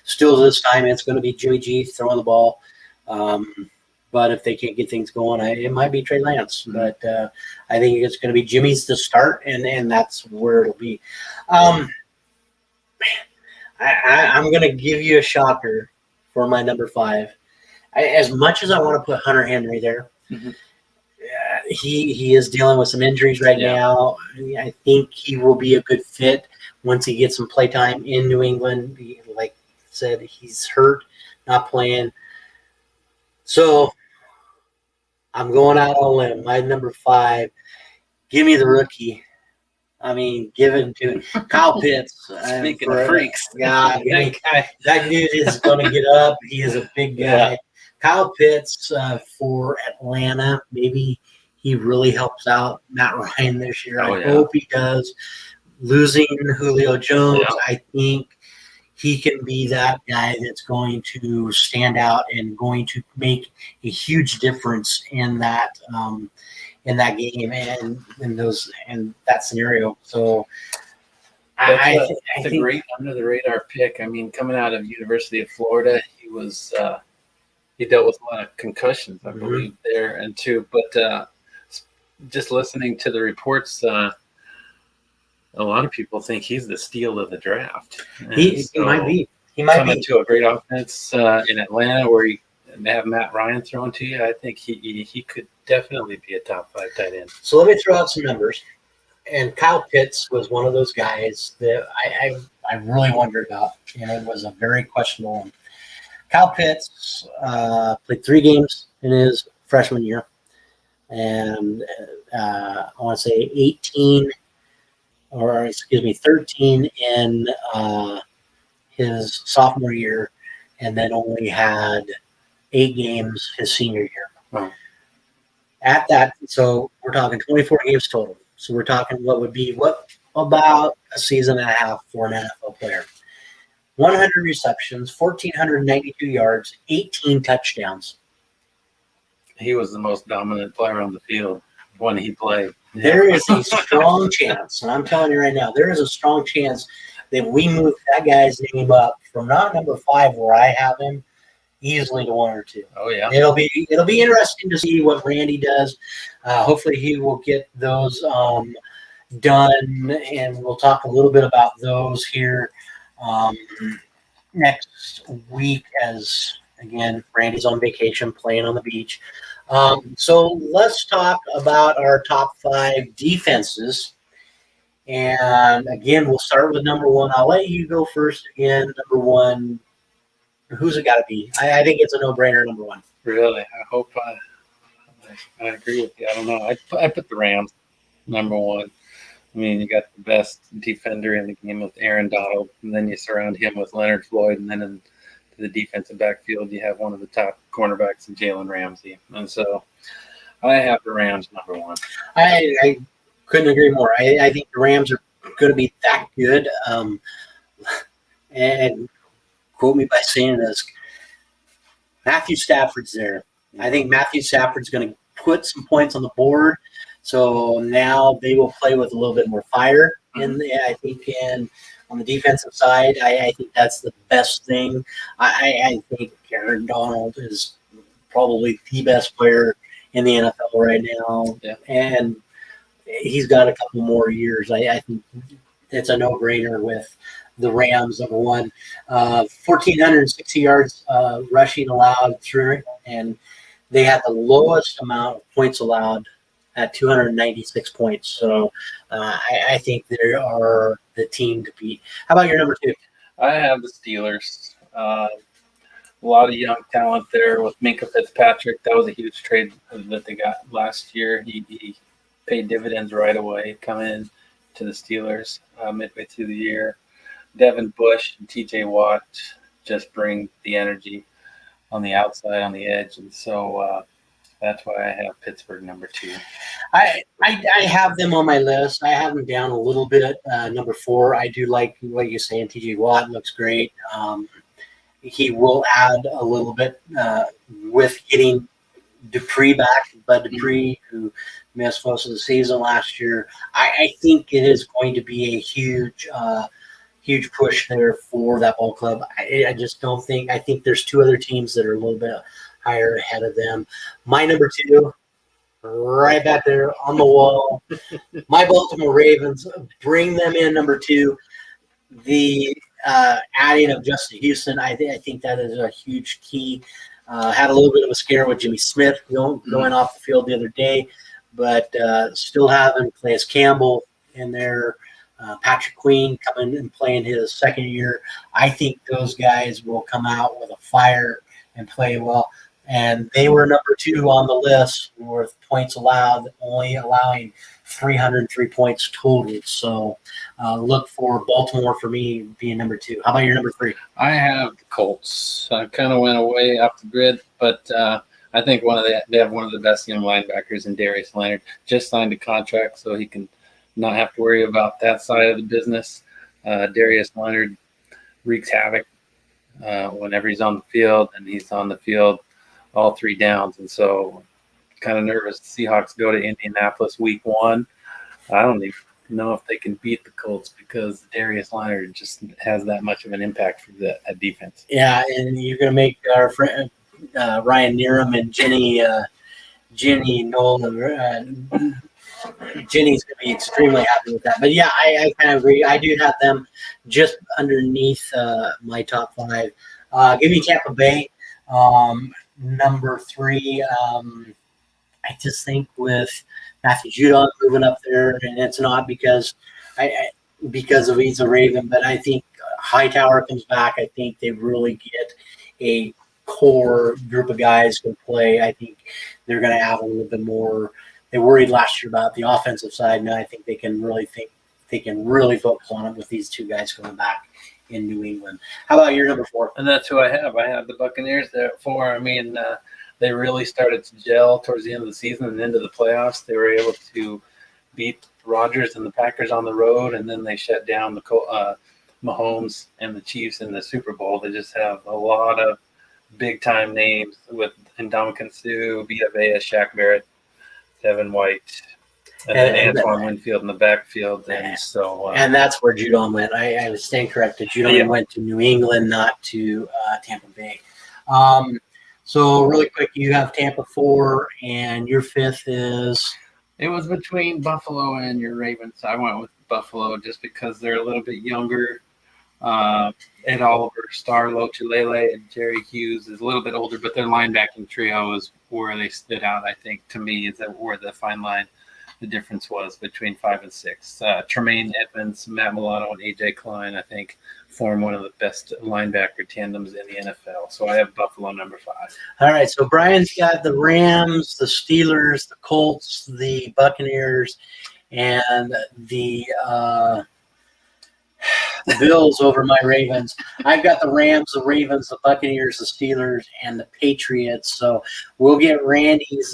still this time it's going to be Jimmy G throwing the ball. But if they can't get things going, it might be Trey Lance. Mm-hmm. But I think it's going to be Jimmy's to start, and that's where it'll be. I'm going to give you a shocker for my number 5. As much as I want to put Hunter Henry there, he is dealing with some injuries right now. I think he will be a good fit once he gets some playtime in New England. Like I said, he's hurt, not playing. So I'm going out on a limb. My number 5, give me the rookie. I mean, give it to Kyle Pitts. Speaking of freaks. God, that dude is going to get up. He is a big guy. Yeah. Kyle Pitts for Atlanta. Maybe he really helps out Matt Ryan this year. I hope he does. Losing Julio Jones, I think he can be that guy that's going to stand out and going to make a huge difference in that game and that scenario. So I think a great under the radar pick. I mean, coming out of University of Florida, he dealt with a lot of concussions, I believe, there and too. But just listening to the reports, a lot of people think he's the steal of the draft. He might be. He might coming to a great offense in Atlanta where you have Matt Ryan thrown to you. I think he could definitely be a top 5 tight end. So let me throw out some numbers. And Kyle Pitts was one of those guys that I really wondered about, and it was a very questionable one. Kyle Pitts played 3 games in his freshman year, and I want to say 13 in his sophomore year, and then only had 8 games his senior year. Wow. At that, so we're talking 24 games total. So we're talking what about a season and a half for an NFL player. 100 receptions, 1,492 yards, 18 touchdowns. He was the most dominant player on the field when he played. There is a strong chance, and I'm telling you right now, there is a strong chance that we move that guy's name up from not number 5 where I have him easily to 1 or 2. Oh yeah, it'll be interesting to see what Randy does. Hopefully, he will get those done, and we'll talk a little bit about those here Next week, as again, Randy's on vacation playing on the beach. So let's talk about our top 5 defenses. And again, we'll start with number 1. I'll let you go first again. Number 1, who's it got to be? I think it's a no-brainer, number 1. Really, I hope I agree with you. I don't know. I put the Rams number 1. I mean, you got the best defender in the game with Aaron Donald, and then you surround him with Leonard Floyd, and then in the defensive backfield, you have one of the top cornerbacks in Jalen Ramsey. And so I have the Rams number 1. I couldn't agree more. I think the Rams are going to be that good. And quote me by saying this, Matthew Stafford's there. I think Matthew Stafford's going to put some points on the board. So now they will play with a little bit more fire. And I think on the defensive side, I think that's the best thing. I think Aaron Donald is probably the best player in the NFL right now. Yeah. And he's got a couple more years. I think it's a no-brainer with the Rams, number 1. 1,460 yards rushing allowed through it, and they had the lowest amount of points allowed at 296 points. So I think they are the team to beat. How about your number 2? I have the Steelers. A lot of young talent there with Minkah Fitzpatrick. That was a huge trade that they got last year. He paid dividends right away coming in to the Steelers midway through the year. Devin Bush and T.J. Watt just bring the energy on the outside, on the edge. And so that's why I have Pittsburgh number 2. I have them on my list. I have them down a little bit. Number 4, I do like what you're saying. T.J. Watt looks great. He will add a little bit with getting Dupree back, Bud Dupree, who missed most of the season last year. I think it is going to be a huge push there for that ball club. I just don't think – I think there's 2 other teams that are a little bit higher ahead of them. My number 2, right back there on the wall, my Baltimore Ravens, bring them in number 2. The adding of Justin Houston, I think that is a huge key. Had a little bit of a scare with Jimmy Smith going off the field the other day, but still having Calais Campbell in there, Patrick Queen coming and playing his second year. I think those guys will come out with a fire and play well. And they were number 2 on the list with points allowed, only allowing 303 points total. So look for Baltimore for me being number 2. How about your number 3? I have the Colts. I kind of went away off the grid, but I think they have one of the best young linebackers in Darius Leonard. Just signed a contract, so he can not have to worry about that side of the business. Darius Leonard wreaks havoc whenever he's on the field, and he's on the field all 3 downs. And so kind of nervous. The Seahawks go to Indianapolis week 1. I don't even know if they can beat the Colts because Darius Leonard just has that much of an impact for that defense. Yeah, and you're going to make our friend Ryan Needham and Jenny Nolan. Jenny's going to be extremely happy with that. But, yeah, I kind of agree. I do have them just underneath my top 5. Give me Tampa Bay. Number 3, I just think with Matthew Judon moving up there, and it's not because of he's a Raven, but I think Hightower comes back. I think they really get a core group of guys who play. I think they're going to have a little bit more. They worried last year about the offensive side. Now I think they can really focus on it with these 2 guys coming back in New England. How about your number 4? And that's who I have. I have the Buccaneers there at 4. I mean, they really started to gel towards the end of the season and into the playoffs. They were able to beat Rodgers and the Packers on the road, and then they shut down the Mahomes and the Chiefs in the Super Bowl. They just have a lot of big-time names with Ndamukong Suh, Vita Vea, Shaq Barrett, Devin White, and then Antoine Winfield in the backfield. And so, and that's where Judon went. I was staying corrected. Judon went to New England, not to Tampa Bay. So really quick, you have Tampa 4, and your 5th is? It was between Buffalo and your Ravens. I went with Buffalo just because they're a little bit younger. Ed Oliver, Star Lochalele, and Jerry Hughes is a little bit older, but their linebacking trio is where they stood out, I think, to me, is that where the fine line, the difference was between 5 and 6. Tremaine Edmonds, Matt Milano, and A.J. Klein, I think, form one of the best linebacker tandems in the NFL. So I have Buffalo number 5. All right, so Brian's got the Rams, the Steelers, the Colts, the Buccaneers, and the Bills over my Ravens. I've got the Rams, the Ravens, the Buccaneers, the Steelers, and the Patriots. So we'll get Randy's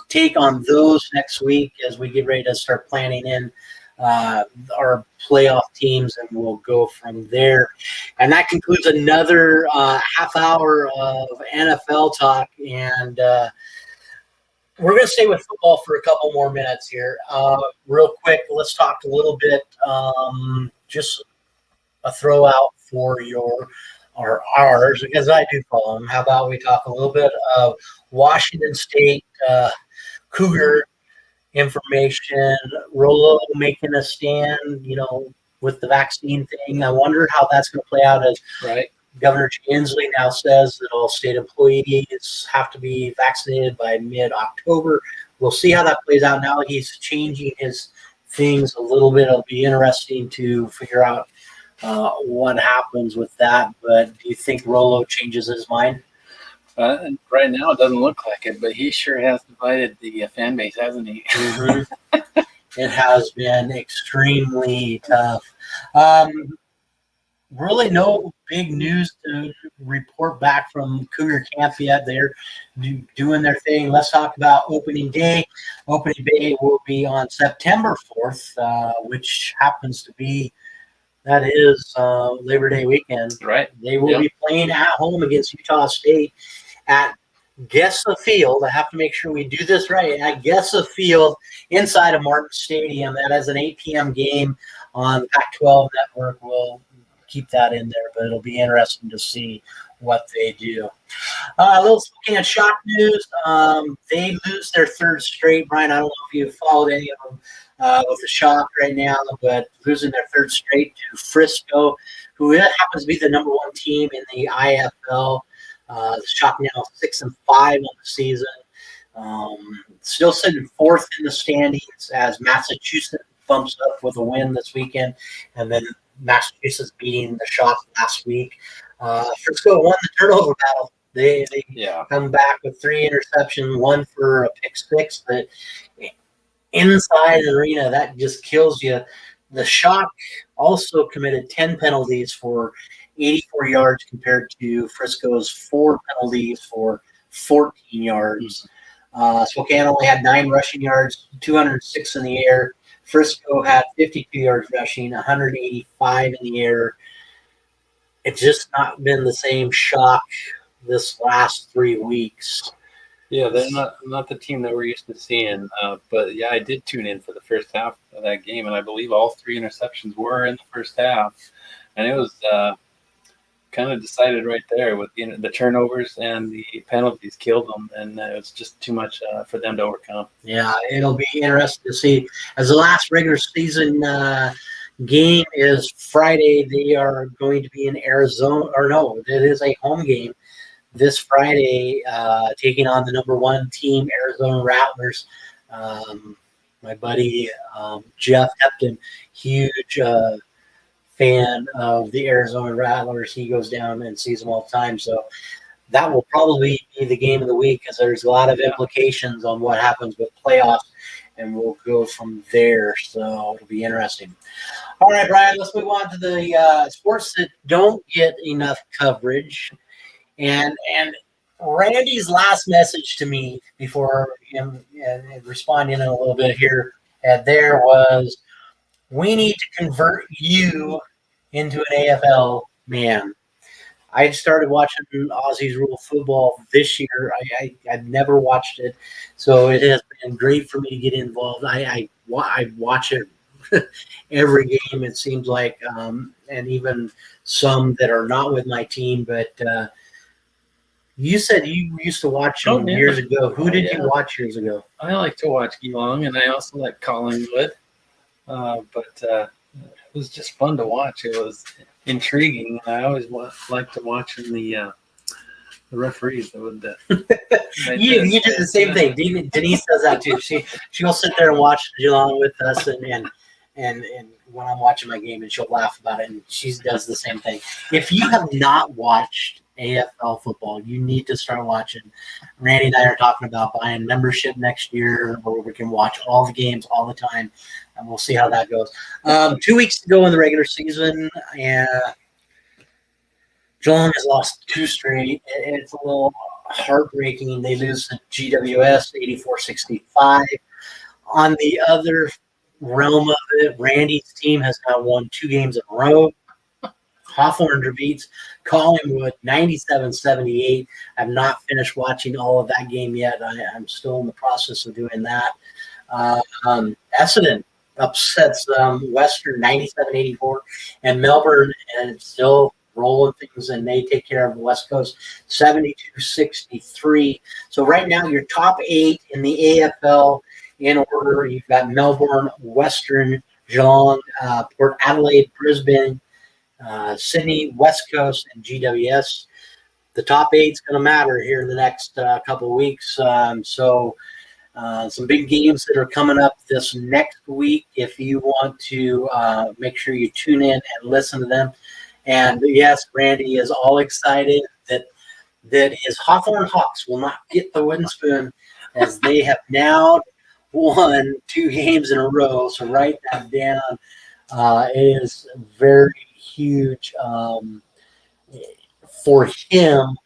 take on those next week as we get ready to start planning in our playoff teams, and we'll go from there. And that concludes another half hour of NFL talk. And we're going to stay with football for a couple more minutes here. Real quick, let's talk a little bit, just a throw out for ours, because I do follow them. How about we talk a little bit of Washington State Cougar information, Rolo making a stand, with the vaccine thing. I wonder how that's going to play out as Governor Inslee now says that all state employees have to be vaccinated by mid-October. We'll see how that plays out. Now he's changing his things a little bit. It'll be interesting to figure out what happens with that. But do you think Rolo changes his mind? Right now, it doesn't look like it, but he sure has divided the fan base, hasn't he? Mm-hmm. It has been extremely tough. Really no big news to report back from Cougar Camp yet. They're doing their thing. Let's talk about opening day. Opening day will be on September 4th, which happens to be, that is Labor Day weekend. Right. They will be playing at home against Utah State at Gessa Field. I have to make sure we do this right. At Gessa Field inside of Martin Stadium. That is an 8 p.m. game on Pac-12 Network. We'll keep that in there, but it'll be interesting to see what they do. A little looking at shock news. They lose their third straight. Brian, I don't know if you've followed any of them with the shock right now, but losing their third straight to Frisco, who happens to be the number 1 team in the IFL. The Shock now 6-5 on the season. Still sitting 4th in the standings as Massachusetts bumps up with a win this weekend, and then Massachusetts beating the Shock last week. Frisco won the turnover battle. They come back with 3 interceptions, 1 for a pick 6, but inside the arena, that just kills you. The Shock also committed 10 penalties for 84 yards compared to Frisco's 4 penalties for 14 yards. Spokane only had 9 rushing yards, 206 in the air. Frisco had 52 yards rushing, 185 in the air. It's just not been the same Shock this last 3 weeks. Yeah, they're not the team that we're used to seeing. But, yeah, I did tune in for the first half of that game, and I believe all 3 interceptions were in the first half. And it was kind of decided right there with the turnovers and the penalties killed them, and it was just too much for them to overcome. Yeah, it'll be interesting to see. As the last regular season game is Friday, they are going to be in Arizona. Or no, it is a home game this Friday, taking on the number 1 team, Arizona Rattlers. My buddy Jeff Hepton, huge fan of the Arizona Rattlers. He goes down and sees them all the time. So that will probably be the game of the week, because there's a lot of implications on what happens with playoffs, and we'll go from there. So it'll be interesting. All right, Brian, let's move on to the sports that don't get enough coverage. And Randy's last message to me before him responding in a little bit here and there was, we need to convert you into an AFL man. I started watching Aussies Rule Football this year. I've never watched it, so it has been great for me to get involved. I watch it every game, it seems like, and even some that are not with my team. But you said you used to watch them years ago. Who did you watch years ago? I like to watch Geelong, and I also like Collingwood. But was just fun to watch. It was intriguing. I always liked to watch the referees that would. You did the same thing. Denise does that too. She'll sit there and watch along with us, and when I'm watching my game, and she'll laugh about it. And she does the same thing. If you have not watched AFL football, you need to start watching. Randy and I are talking about buying membership next year, where we can watch all the games all the time, and we'll see how that goes. 2 weeks to go in the regular season, and Geelong has lost 2 straight. It's a little heartbreaking. They lose to GWS 84-65. On the other realm of it, Randy's team has now won 2 games in a row. Hawthorne defeats Collingwood 97-78. I've not finished watching all of that game yet. I'm still in the process of doing that. Essendon upsets Western 97-84, and Melbourne is still rolling things, and they take care of the West Coast 72-63. So right now, your top 8 in the AFL in order. You've got Melbourne, Western, Geelong, Port Adelaide, Brisbane, Sydney, West Coast, and GWS. The top 8 is going to matter here in the next couple of weeks. So some big games that are coming up this next week. If you want to make sure you tune in and listen to them. And yes, Randy is all excited that his Hawthorne Hawks will not get the wooden spoon, as they have now won 2 games in a row. So write that down. It is very huge for him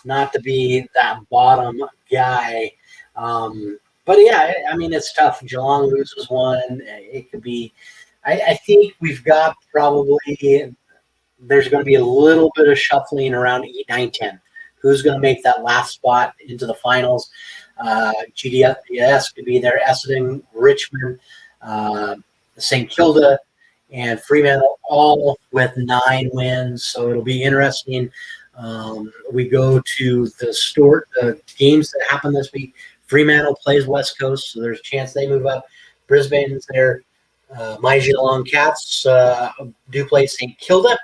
not to be that bottom guy. But yeah, I mean, it's tough. Geelong loses 1. It could be. I think we've got probably. There's going to be a little bit of shuffling around 8, 9, 10. Who's going to make that last spot into the finals? GDS could be there. Essendon, Richmond, St. Kilda, and Fremantle, all with 9 wins. So it'll be interesting. We go to the games that happen this week. Fremantle plays West Coast, so there's a chance they move up. Brisbane's there. My Geelong Cats do play St. Kilda.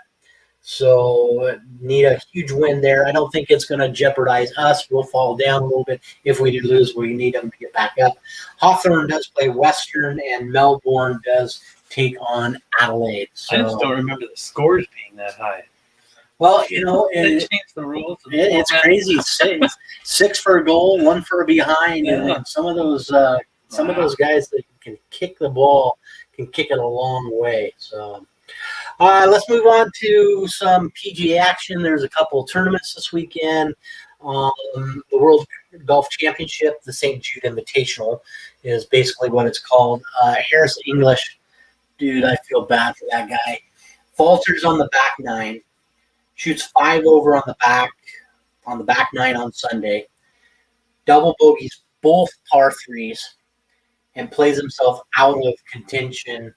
So need a huge win there. I don't think it's going to jeopardize us. We'll fall down a little bit. If we do lose, we need them to get back up. Hawthorne does play Western, and Melbourne does take on Adelaide. So, I just don't remember the scores being that high. Well, They changed the rules. it's crazy. 6 for a goal, 1 for a behind, and some of those guys that can kick the ball can kick it a long way. So. Let's move on to some PGA action. There's a couple of tournaments this weekend. The World Golf Championship, the St. Jude Invitational, is basically what it's called. Harris English, dude, I feel bad for that guy. Falters on the back 9, shoots 5 over on the back 9 on Sunday. Double bogeys both par 3s, and plays himself out of contention.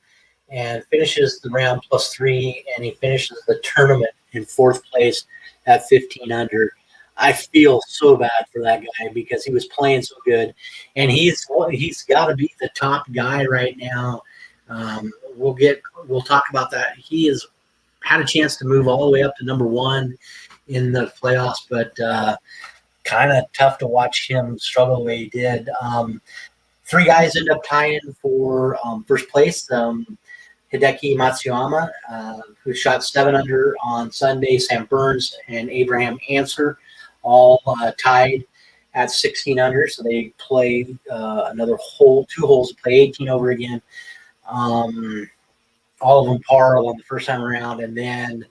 And finishes the round +3, and he finishes the tournament in 4th place at 15 under. I feel so bad for that guy because he was playing so good, and he's got to be the top guy right now. We'll talk about that. He has had a chance to move all the way up to number 1 in the playoffs, but kind of tough to watch him struggle the way he did. 3 guys end up tying for first place. Hideki Matsuyama, who shot 7 under on Sunday, Sam Burns and Abraham Answer, all tied at 16 under. So they play another 2 holes to play 18 over again. All of them par on the first time around, and then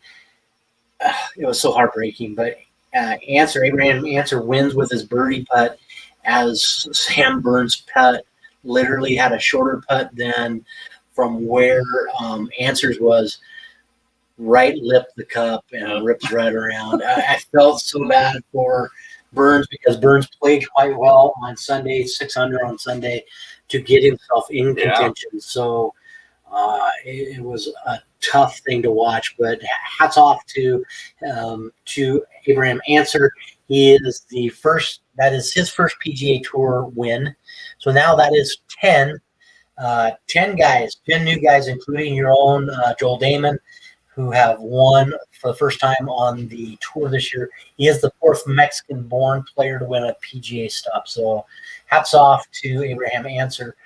it was so heartbreaking. But Abraham Answer wins with his birdie putt, as Sam Burns' putt literally had a shorter putt than from where Answers was. Right lip the cup and rips right around. I felt so bad for Burns because Burns played quite well on Sunday, 6 under on Sunday, to get himself in contention. Yeah. So it was a tough thing to watch, but hats off to Abraham Answer. He is that is his first PGA Tour win. So now that is 10 10 guys, 10 new guys, including your own Joel Damon, who have won for the first time on the tour this year. He is the fourth Mexican-born player to win a PGA stop. So hats off to Abraham Answer.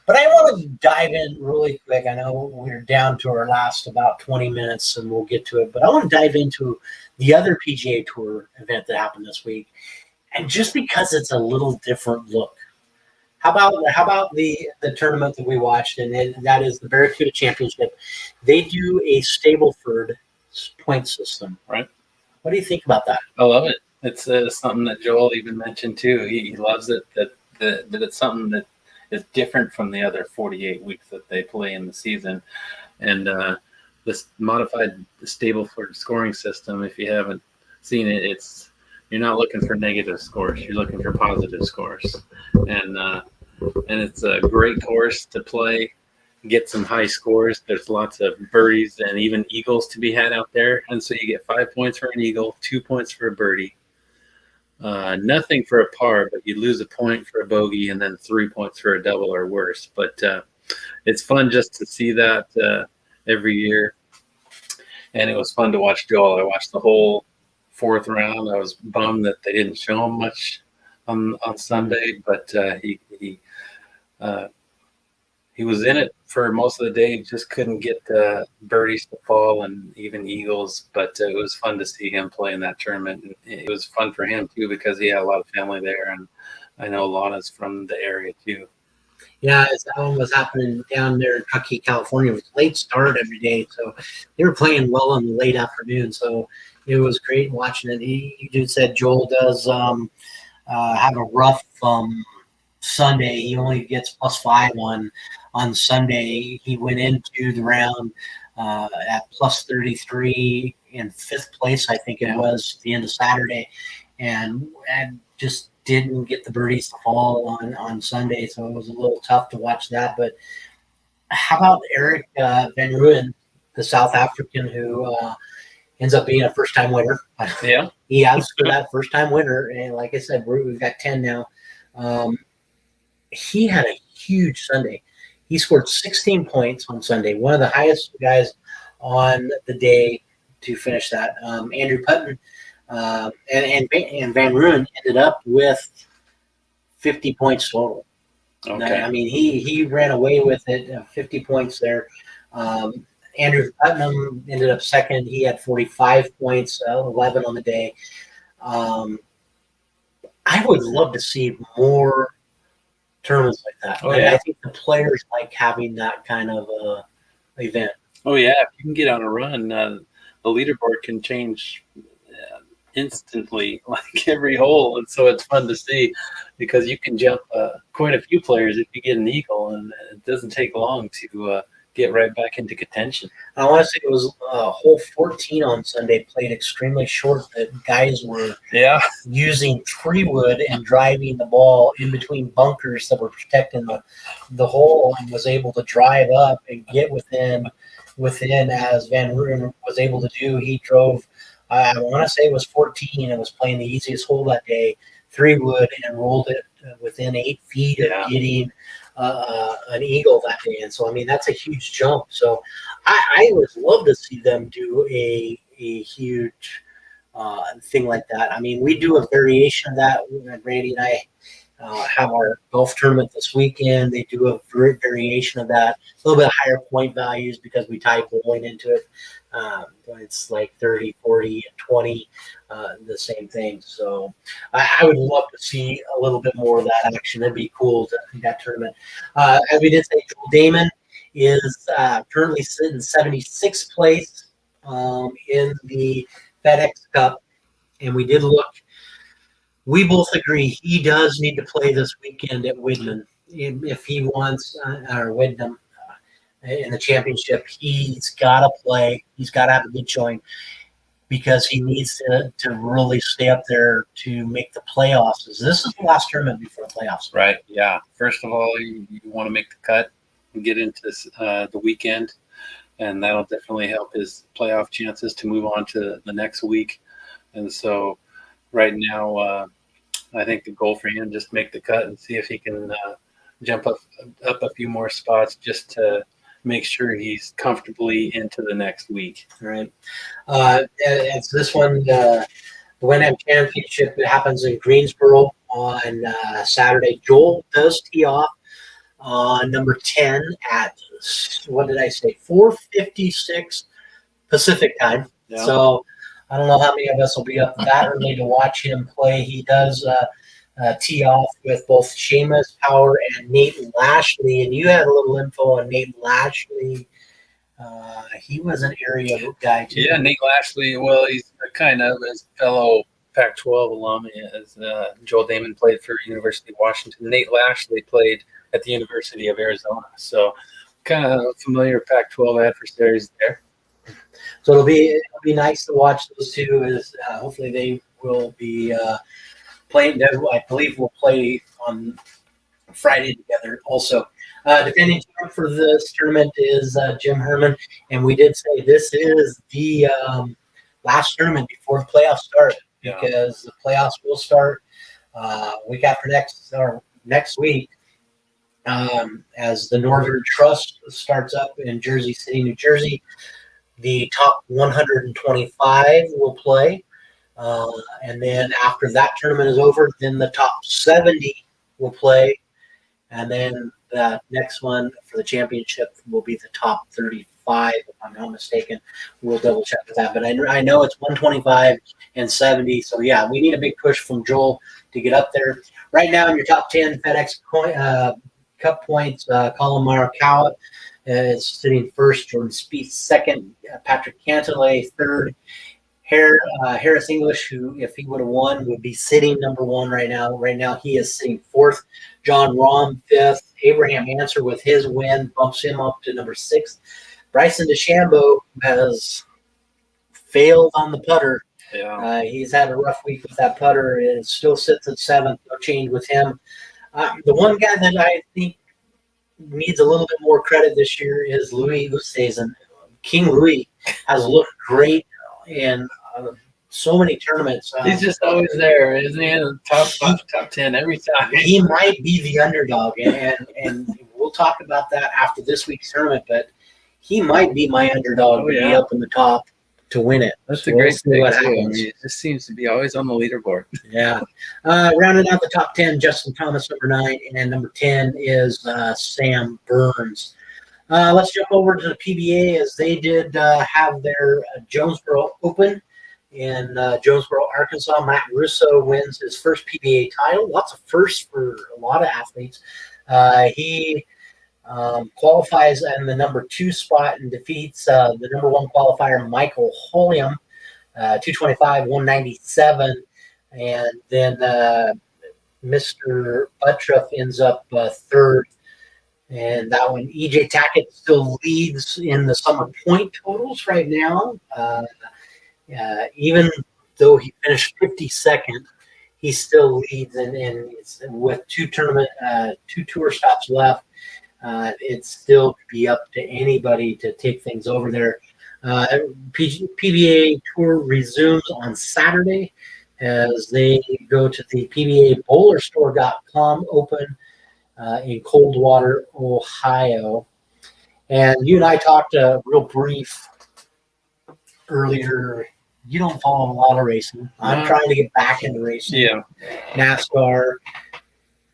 But I want to dive in really quick. I know we're down to our last about 20 minutes, and we'll get to it. But I want to dive into the other PGA Tour event that happened this week. And just because it's a little different look. How about the tournament that we watched, and that is the Barracuda Championship? They do a Stableford point system. Right. What do you think about that? I love it. It's something that Joel even mentioned too. He loves it that it's something that is different from the other 48 weeks that they play in the season. And this modified Stableford scoring system, if you haven't seen it, you're not looking for negative scores. You're looking for positive scores. And it's a great course to play, get some high scores. There's lots of birdies and even eagles to be had out there. And so you get 5 points for an eagle, 2 points for a birdie, nothing for a par, but you lose a point for a bogey and then 3 points for a double or worse. But it's fun just to see that every year. And it was fun to watch Joel. I watched the whole fourth round. I was bummed that they didn't show him much on Sunday, but he was in it for most of the day. He just couldn't get birdies to fall and even eagles, but it was fun to see him play in that tournament. And it was fun for him too because he had a lot of family there, and I know Lana's from the area too. Yeah, that one was happening down there in Truckee, California. It was late start every day, so they were playing well in the late afternoon. So it was great watching it. You just said Joel does have a rough Sunday. He only gets +5 on Sunday. He went into the round at +33 in 5th place, I think it was, at the end of Saturday, and just didn't get the birdies to fall on Sunday, so it was a little tough to watch that. But how about Eric Van Rooyen, the South African, who ends up being a first-time winner? Yeah. He asked for that first-time winner, and like I said, we've got 10 now. He had a huge Sunday. He scored 16 points on Sunday, one of the highest guys on the day to finish that. Andrew Putnam and Van Rooyen ended up with 50 points total. Okay. I mean, he ran away with it, 50 points there. Andrew Putnam ended up second. He had 45 points, 11 on the day. I would love to see more tournaments like that. Oh, yeah. I think the players like having that kind of event. Oh, yeah. If you can get on a run, the leaderboard can change instantly, like every hole. And so it's fun to see because you can jump quite a few players if you get an eagle, and it doesn't take long to get right back into contention. I want to say it was hole 14 on Sunday, played extremely short. That guys were using tree wood and driving the ball in between bunkers that were protecting the hole, and was able to drive up and get within as Van Rooyen was able to do. He drove, I want to say it was 14, and was playing the easiest hole that day, 3 wood, and rolled it within 8 feet of getting an eagle that day. And so, I mean, that's a huge jump. So I would love to see them do a huge thing like that. I mean, we do a variation of that. Randy and I have our golf tournament this weekend. They do a variation of that, a little bit higher point values because we tie bowling into it. It's like 30, 40, and 20, the same thing. So I would love to see a little bit more of that action. That'd be cool, that tournament. As we did say, Joel Damon is currently sitting 76th place in the FedEx Cup. And we did look. We both agree he does need to play this weekend at Widman. If he wants, or Widnam, in the championship, he's got to play. He's got to have a good showing because he needs to really stay up there to make the playoffs. This is the last tournament before the playoffs. Right, yeah. First of all, you want to make the cut and get into the weekend, and that'll definitely help his playoff chances to move on to the next week. And so right now, I think the goal for him just make the cut and see if he can jump up a few more spots just to make sure he's comfortably into the next week. Right. It's this one, the Win-Am Championship. It happens in Greensboro on Saturday. Joel does tee off on number 10 at, what did I say, 4:56 Pacific time. Yeah. So I don't know how many of us will be up that early to watch him play. He does tee off with both Seamus Power and Nate Lashley. And you had a little info on Nate Lashley. He was an area guy too. Yeah, Nate Lashley. Well, he's kind of his fellow Pac-12 alum. As Joel Damon played for University of Washington, Nate Lashley played at the University of Arizona. So, kind of familiar Pac-12 adversaries there. So it'll be nice to watch those two. As hopefully they will be playing. I believe we'll play on Friday together also. Defending champ for this tournament is Jim Herman, and we did say this is the last tournament before the playoffs start, because the playoffs will start week after next week as the Northern Trust starts up in Jersey City, New Jersey. The top 125 will play, and then after that tournament is over, then the top 70 will play, and then the next one for the championship will be the top 35, if I'm not mistaken. We'll double check with that, but I know it's 125 and 70, so yeah, we need a big push from Joel to get up there. Right now in your top 10 FedEx Cup points, Colin Morikawa is sitting first, Jordan Spieth second, Patrick Cantlay third, Harris English, who if he would have won would be sitting number one right now. Right now he is sitting fourth. John Rahm fifth. Abraham Answer with his win bumps him up to number six. Bryson DeChambeau has failed on the putter. Yeah. He's had a rough week with that putter. It still sits at seventh. No change with him. The one guy that I think needs a little bit more credit this year is Louis Oosthuizen. King Louis has looked great in so many tournaments. He's just always there, isn't he? In the top 10 every time. He might be the underdog, and we'll talk about that after this week's tournament, but he might be my underdog to be up in the top to win it. That's a great thing. It just seems to be always on the leaderboard. Yeah. Rounding out the top 10, Justin Thomas, number 9, and number 10 is Sam Burns. Let's jump over to the PBA, as they did have their Jonesboro Open in Jonesboro, Arkansas. Matt Russo wins his first PBA title. Lots of firsts for a lot of athletes. He qualifies in the number 2 spot and defeats the number 1 qualifier, Michael Holliam, 225, 197. And then Mr. Buttroff ends up third. And that one, EJ Tackett still leads in the summer point totals right now. Even though he finished 52nd, he still leads, and with two tour stops left, it's still be up to anybody to take things over there. PBA Tour resumes on Saturday as they go to the PBABowlerStore.com Open in Coldwater, Ohio. And you and I talked real brief earlier. You don't follow a lot of racing. I'm trying to get back into racing. Yeah. NASCAR.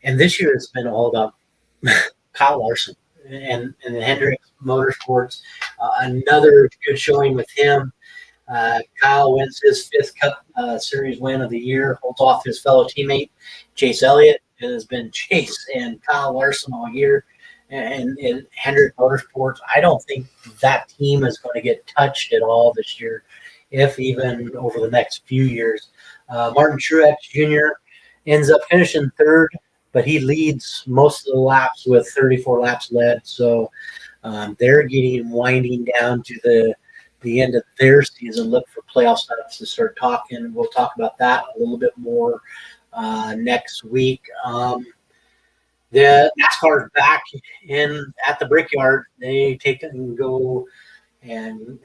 And this year it's been all about Kyle Larson and Hendrick Motorsports. Another good showing with him. Kyle wins his 5th Cup Series win of the year, holds off his fellow teammate, Chase Elliott. It has been Chase and Kyle Larson all year. And in Hendrick Motorsports, I don't think that team is going to get touched at all this year, if even over the next few years. Martin Truex Jr. ends up finishing 3rd, but he leads most of the laps with 34 laps led. So they're winding down to the end of their season. Look for playoff stops to start talking. We'll talk about that a little bit more next week. The NASCAR is back at the Brickyard. They take it and go, and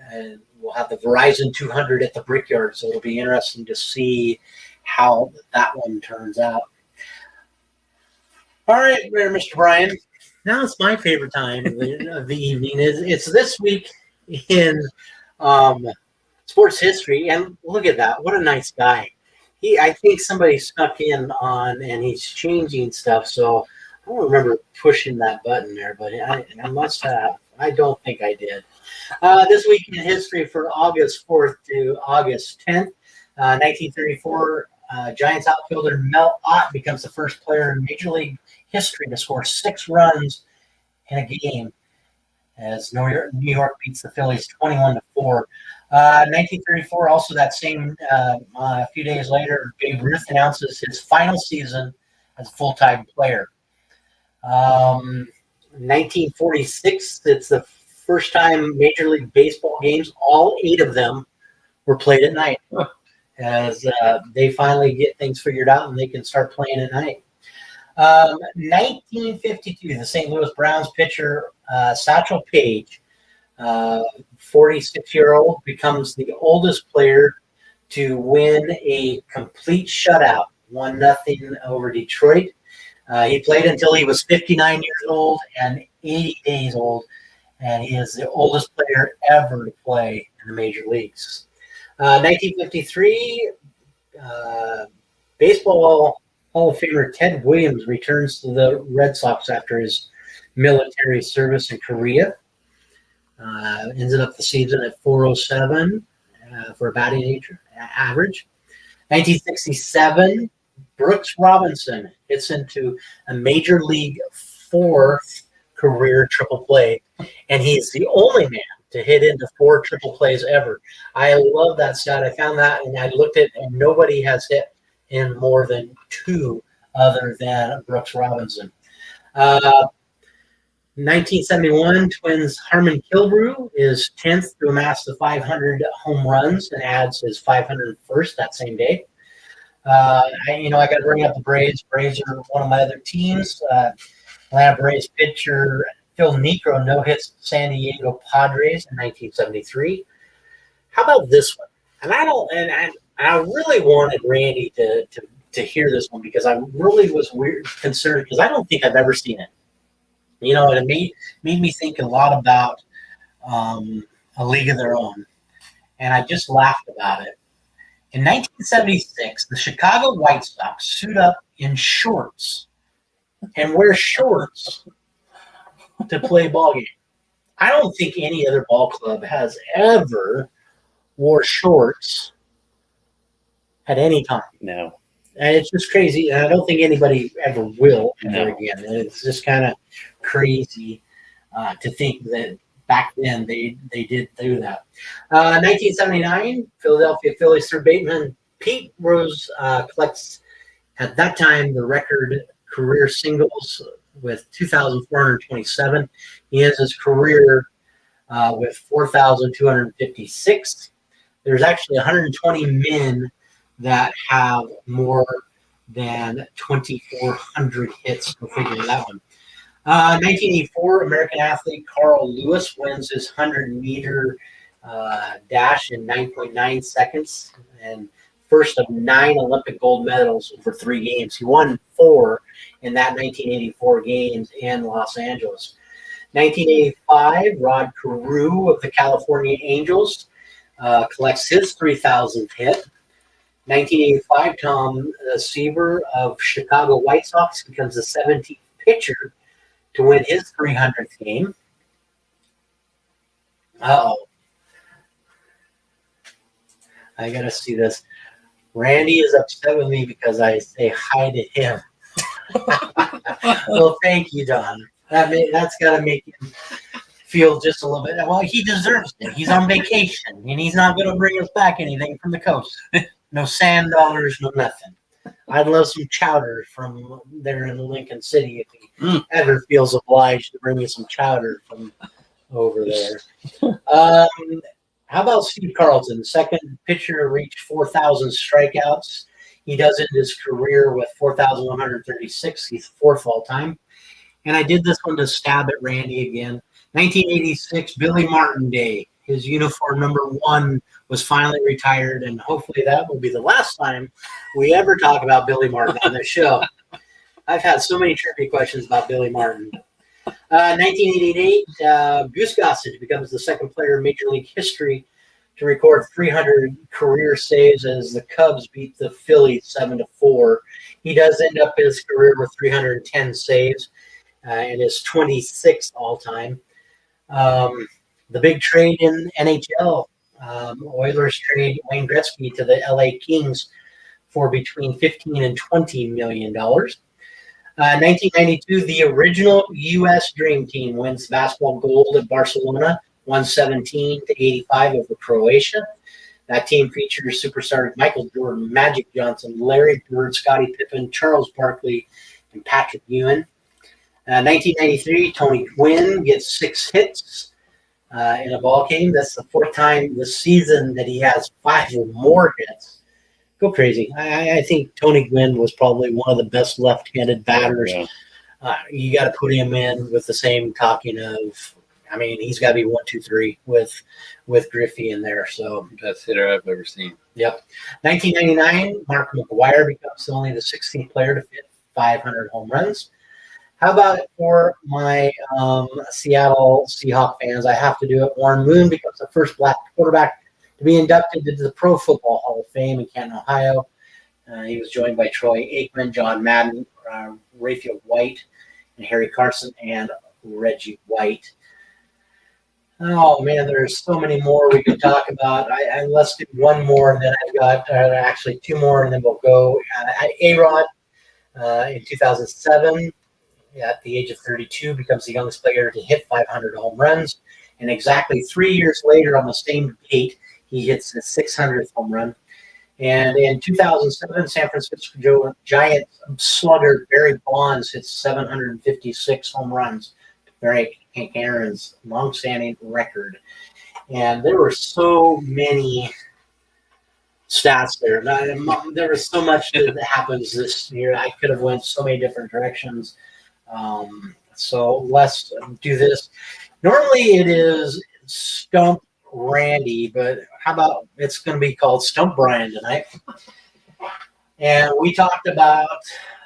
we'll have the Verizon 200 at the Brickyard. So it'll be interesting to see how that one turns out. All right, Mr. Brian. Now it's my favorite time of the evening. It's this week in sports history, and look at that! What a nice guy. I think somebody snuck in on, and he's changing stuff. So I don't remember pushing that button there, but I must have. I don't think I did. This week in history for August 4th to August 10th, 1934, Giants outfielder Mel Ott becomes the first player in Major League history to score 6 runs in a game as New York beats the Phillies 21-4. 1934, also that same a few days later, Babe Ruth announces his final season as a full-time player. 1946, it's the first time Major League Baseball games, all 8 of them were played at night, as they finally get things figured out and they can start playing at night. 1952, the St. Louis Browns pitcher Satchel Paige, 46-year-old, becomes the oldest player to win a complete shutout, 1-0 over Detroit. He played until he was 59 years old and 80 days old, and he is the oldest player ever to play in the major leagues. 1953, Baseball Hall of Famer Ted Williams returns to the Red Sox after his military service in Korea. Ended up the season at .407 for a batting average. 1967, Brooks Robinson hits into a Major League 4th career triple play, and he's the only man to hit into 4 triple plays ever. I love that stat. I found that, and I looked at it, and nobody has hit in more than 2 other than Brooks Robinson. 1971, Twins Harmon Killebrew is 10th to amass the 500 home runs and adds his 501st that same day. I got to bring up the Braves. Braves are one of my other teams. Atlanta Braves pitcher Phil Niekro no-hits San Diego Padres in 1973. How about this one? And I really wanted Randy to hear this one because I really was concerned because I don't think I've ever seen it. It made me think a lot about A League of Their Own, and I just laughed about it. In 1976, the Chicago White Sox suit up in shorts and wear shorts to play ball game. I don't think any other ball club has ever wore shorts at any time. No. And it's just crazy. And I don't think anybody ever will ever again. And it's just kind of crazy to think that back then they did do that. 1979, Philadelphia Phillies third baseman Pete Rose collects, at that time, the record career singles with 2,427. He ends his career with 4,256. There's actually 120 men that have more than 2,400 hits. Go figure that one. 1984, American athlete Carl Lewis wins his 100-meter dash in 9.9 seconds and first of 9 Olympic gold medals over 3 games. He won 4 in that 1984 games in Los Angeles. 1985, Rod Carew of the California Angels collects his 3,000th hit. 1985, Tom Seaver of Chicago White Sox becomes the 17th pitcher to win his 300th game. Uh-oh. I got to see this. Randy is upset with me because I say hi to him. Well, thank you, Don. That's got to make him feel just a little bit. Well, he deserves it. He's on vacation, and he's not going to bring us back anything from the coast. No sand dollars, no nothing. I'd love some chowder from there in Lincoln City if he ever feels obliged to bring me some chowder from over there. How about Steve Carlton, second pitcher to reach 4,000 strikeouts? He does end his career with 4,136. He's 4th all time. And I did this one to stab at Randy again. 1986, Billy Martin Day. His uniform number 1 was finally retired, and hopefully that will be the last time we ever talk about Billy Martin on this show. I've had so many trivia questions about Billy Martin. 1988, Goose Gossage becomes the second player in Major League history to record 300 career saves as the Cubs beat the Phillies 7-4. He does end up his career with 310 saves and is 26th all time. The big trade in NHL, Oilers trade Wayne Gretzky to the LA Kings for between $15 and $20 million. 1992, the original U.S. Dream Team wins basketball gold at Barcelona, 117-85 over Croatia. That team features superstars Michael Jordan, Magic Johnson, Larry Bird, Scottie Pippen, Charles Barkley, and Patrick Ewing. 1993, Tony Gwynn gets 6 hits in a ball game. That's the 4th time this season that he has 5 or more hits. Go crazy. I think Tony Gwynn was probably one of the best left-handed batters. Yeah. You got to put him in with the same talking of, I mean, he's got to be 1, 2, 3 with Griffey in there. So Best hitter I've ever seen. Yep. 1999, Mark McGwire becomes only the 16th player to hit 500 home runs. How about it for my Seattle Seahawks fans? I have to do it. Warren Moon becomes the first black quarterback to be inducted into the Pro Football Hall of Fame in Canton, Ohio. He was joined by Troy Aikman, John Madden, Rayfield White, and Harry Carson, and Reggie White. Oh, man, there's so many more we could talk about. Let's do one more, and then I've got actually 2 more, and then we'll go. A-Rod in 2007, at the age of 32, becomes the youngest player to hit 500 home runs. And exactly 3 years later, on the same date, he hits his 600th home run. And in 2007, San Francisco Giants slugger Barry Bonds hits 756 home runs to break Hank Aaron's longstanding record. And there were so many stats there. There was so much that happens this year. I could have went so many different directions. So let's do this. Normally it is Stump Randy, but how about it's going to be called Stump Brian tonight? And we talked about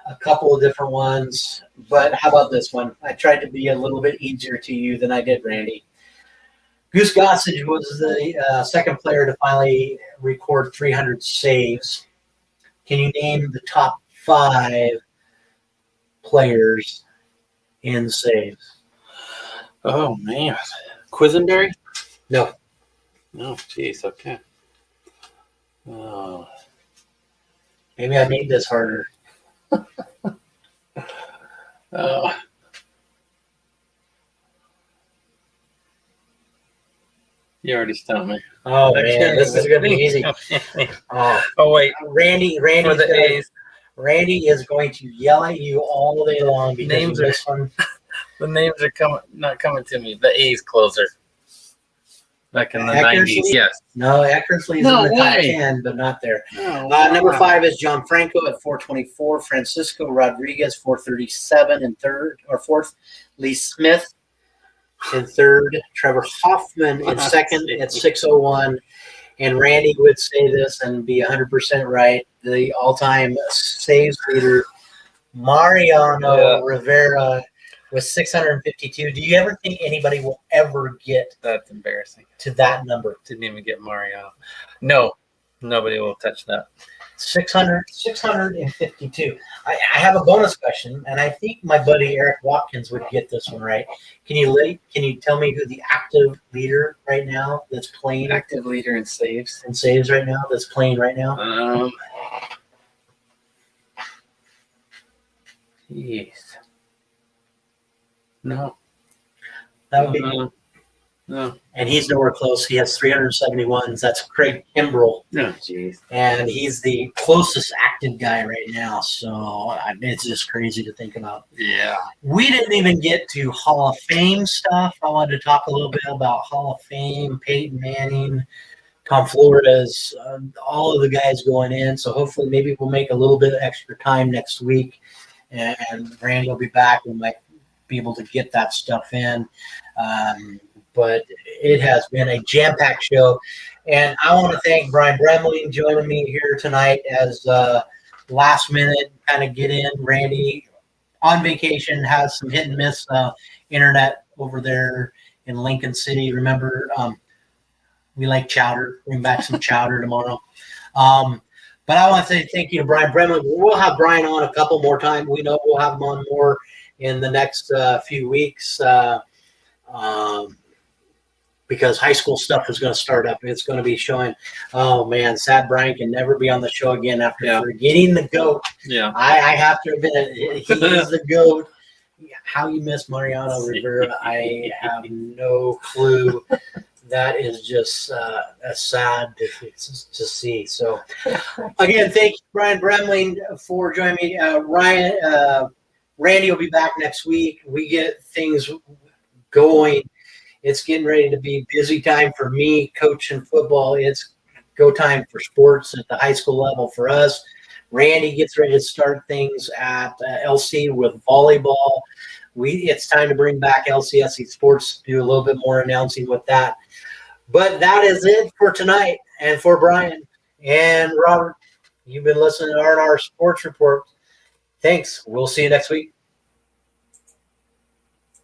a couple of different ones, but how about this one? I tried to be a little bit easier to you than I did, Randy. Goose Gossage was the second player to finally record 300 saves. Can you name the top 5 players in saves? Oh, man. Quisenberry? No. No, jeez, okay. Oh. Maybe I made this harder. Oh. You already stumped me. Oh, man, this is going to be easy. Oh, wait. Randy For the A's. Randy is going to yell at you all day long because Names of this one. The names are not coming to me. The A's closer. Back in the Eckersley? 90s. Yes. No, Eckersley's No in the top way. 10, but not there. Oh, Number wow. 5 is John Franco at 424. Francisco Rodriguez, 437 in third or fourth. Lee Smith in third. Trevor Hoffman in second at 601. And Randy would say this and be 100% right. The all-time saves leader, Mariano Rivera, with 652. Do you ever think anybody will ever get That's embarrassing. to that number? Didn't even get Mario. No, nobody will touch that. 652. I have a bonus question, and I think my buddy Eric Watkins would get this one right. Can you tell me who the active leader right now that's playing Active leader in saves. and saves right now that's playing right now? Jeez. No. That would be, No. and he's nowhere close. He has 371. That's Craig Kimbrell, No. Jeez. and he's the closest active guy right now. So it's just crazy to think about. Yeah. We didn't even get to Hall of Fame stuff. I wanted to talk a little bit about Hall of Fame, Peyton Manning, Tom Flores, all of the guys going in. So hopefully maybe we'll make a little bit of extra time next week, and Randy will be back. We might be able to get that stuff in. But it has been a jam-packed show. And I want to thank Brian Bremling joining me here tonight as last minute kind of get in. Randy, on vacation, has some hit and miss internet over there in Lincoln City. Remember, we like chowder. Bring back some chowder tomorrow. But I want to say thank you to Brian Bremlin. We'll have Brian on a couple more times. We know we'll have him on more in the next few weeks because high school stuff is going to start up. It's going to be showing. Oh man, sad Brian can never be on the show again after forgetting the GOAT. Yeah, I have to admit it. He is the GOAT. How you miss Mariano Rivera, I have no clue. That is just sad to see. So, again, thank you, Brian Bremling, for joining me. Randy will be back next week. We get things going. It's getting ready to be busy time for me coaching football. It's go time for sports at the high school level for us. Randy gets ready to start things at LC with volleyball. It's time to bring back LCSC sports, do a little bit more announcing with that. But that is it for tonight. And for Brian and Robert, you've been listening to R&R Sports Report. Thanks. We'll see you next week.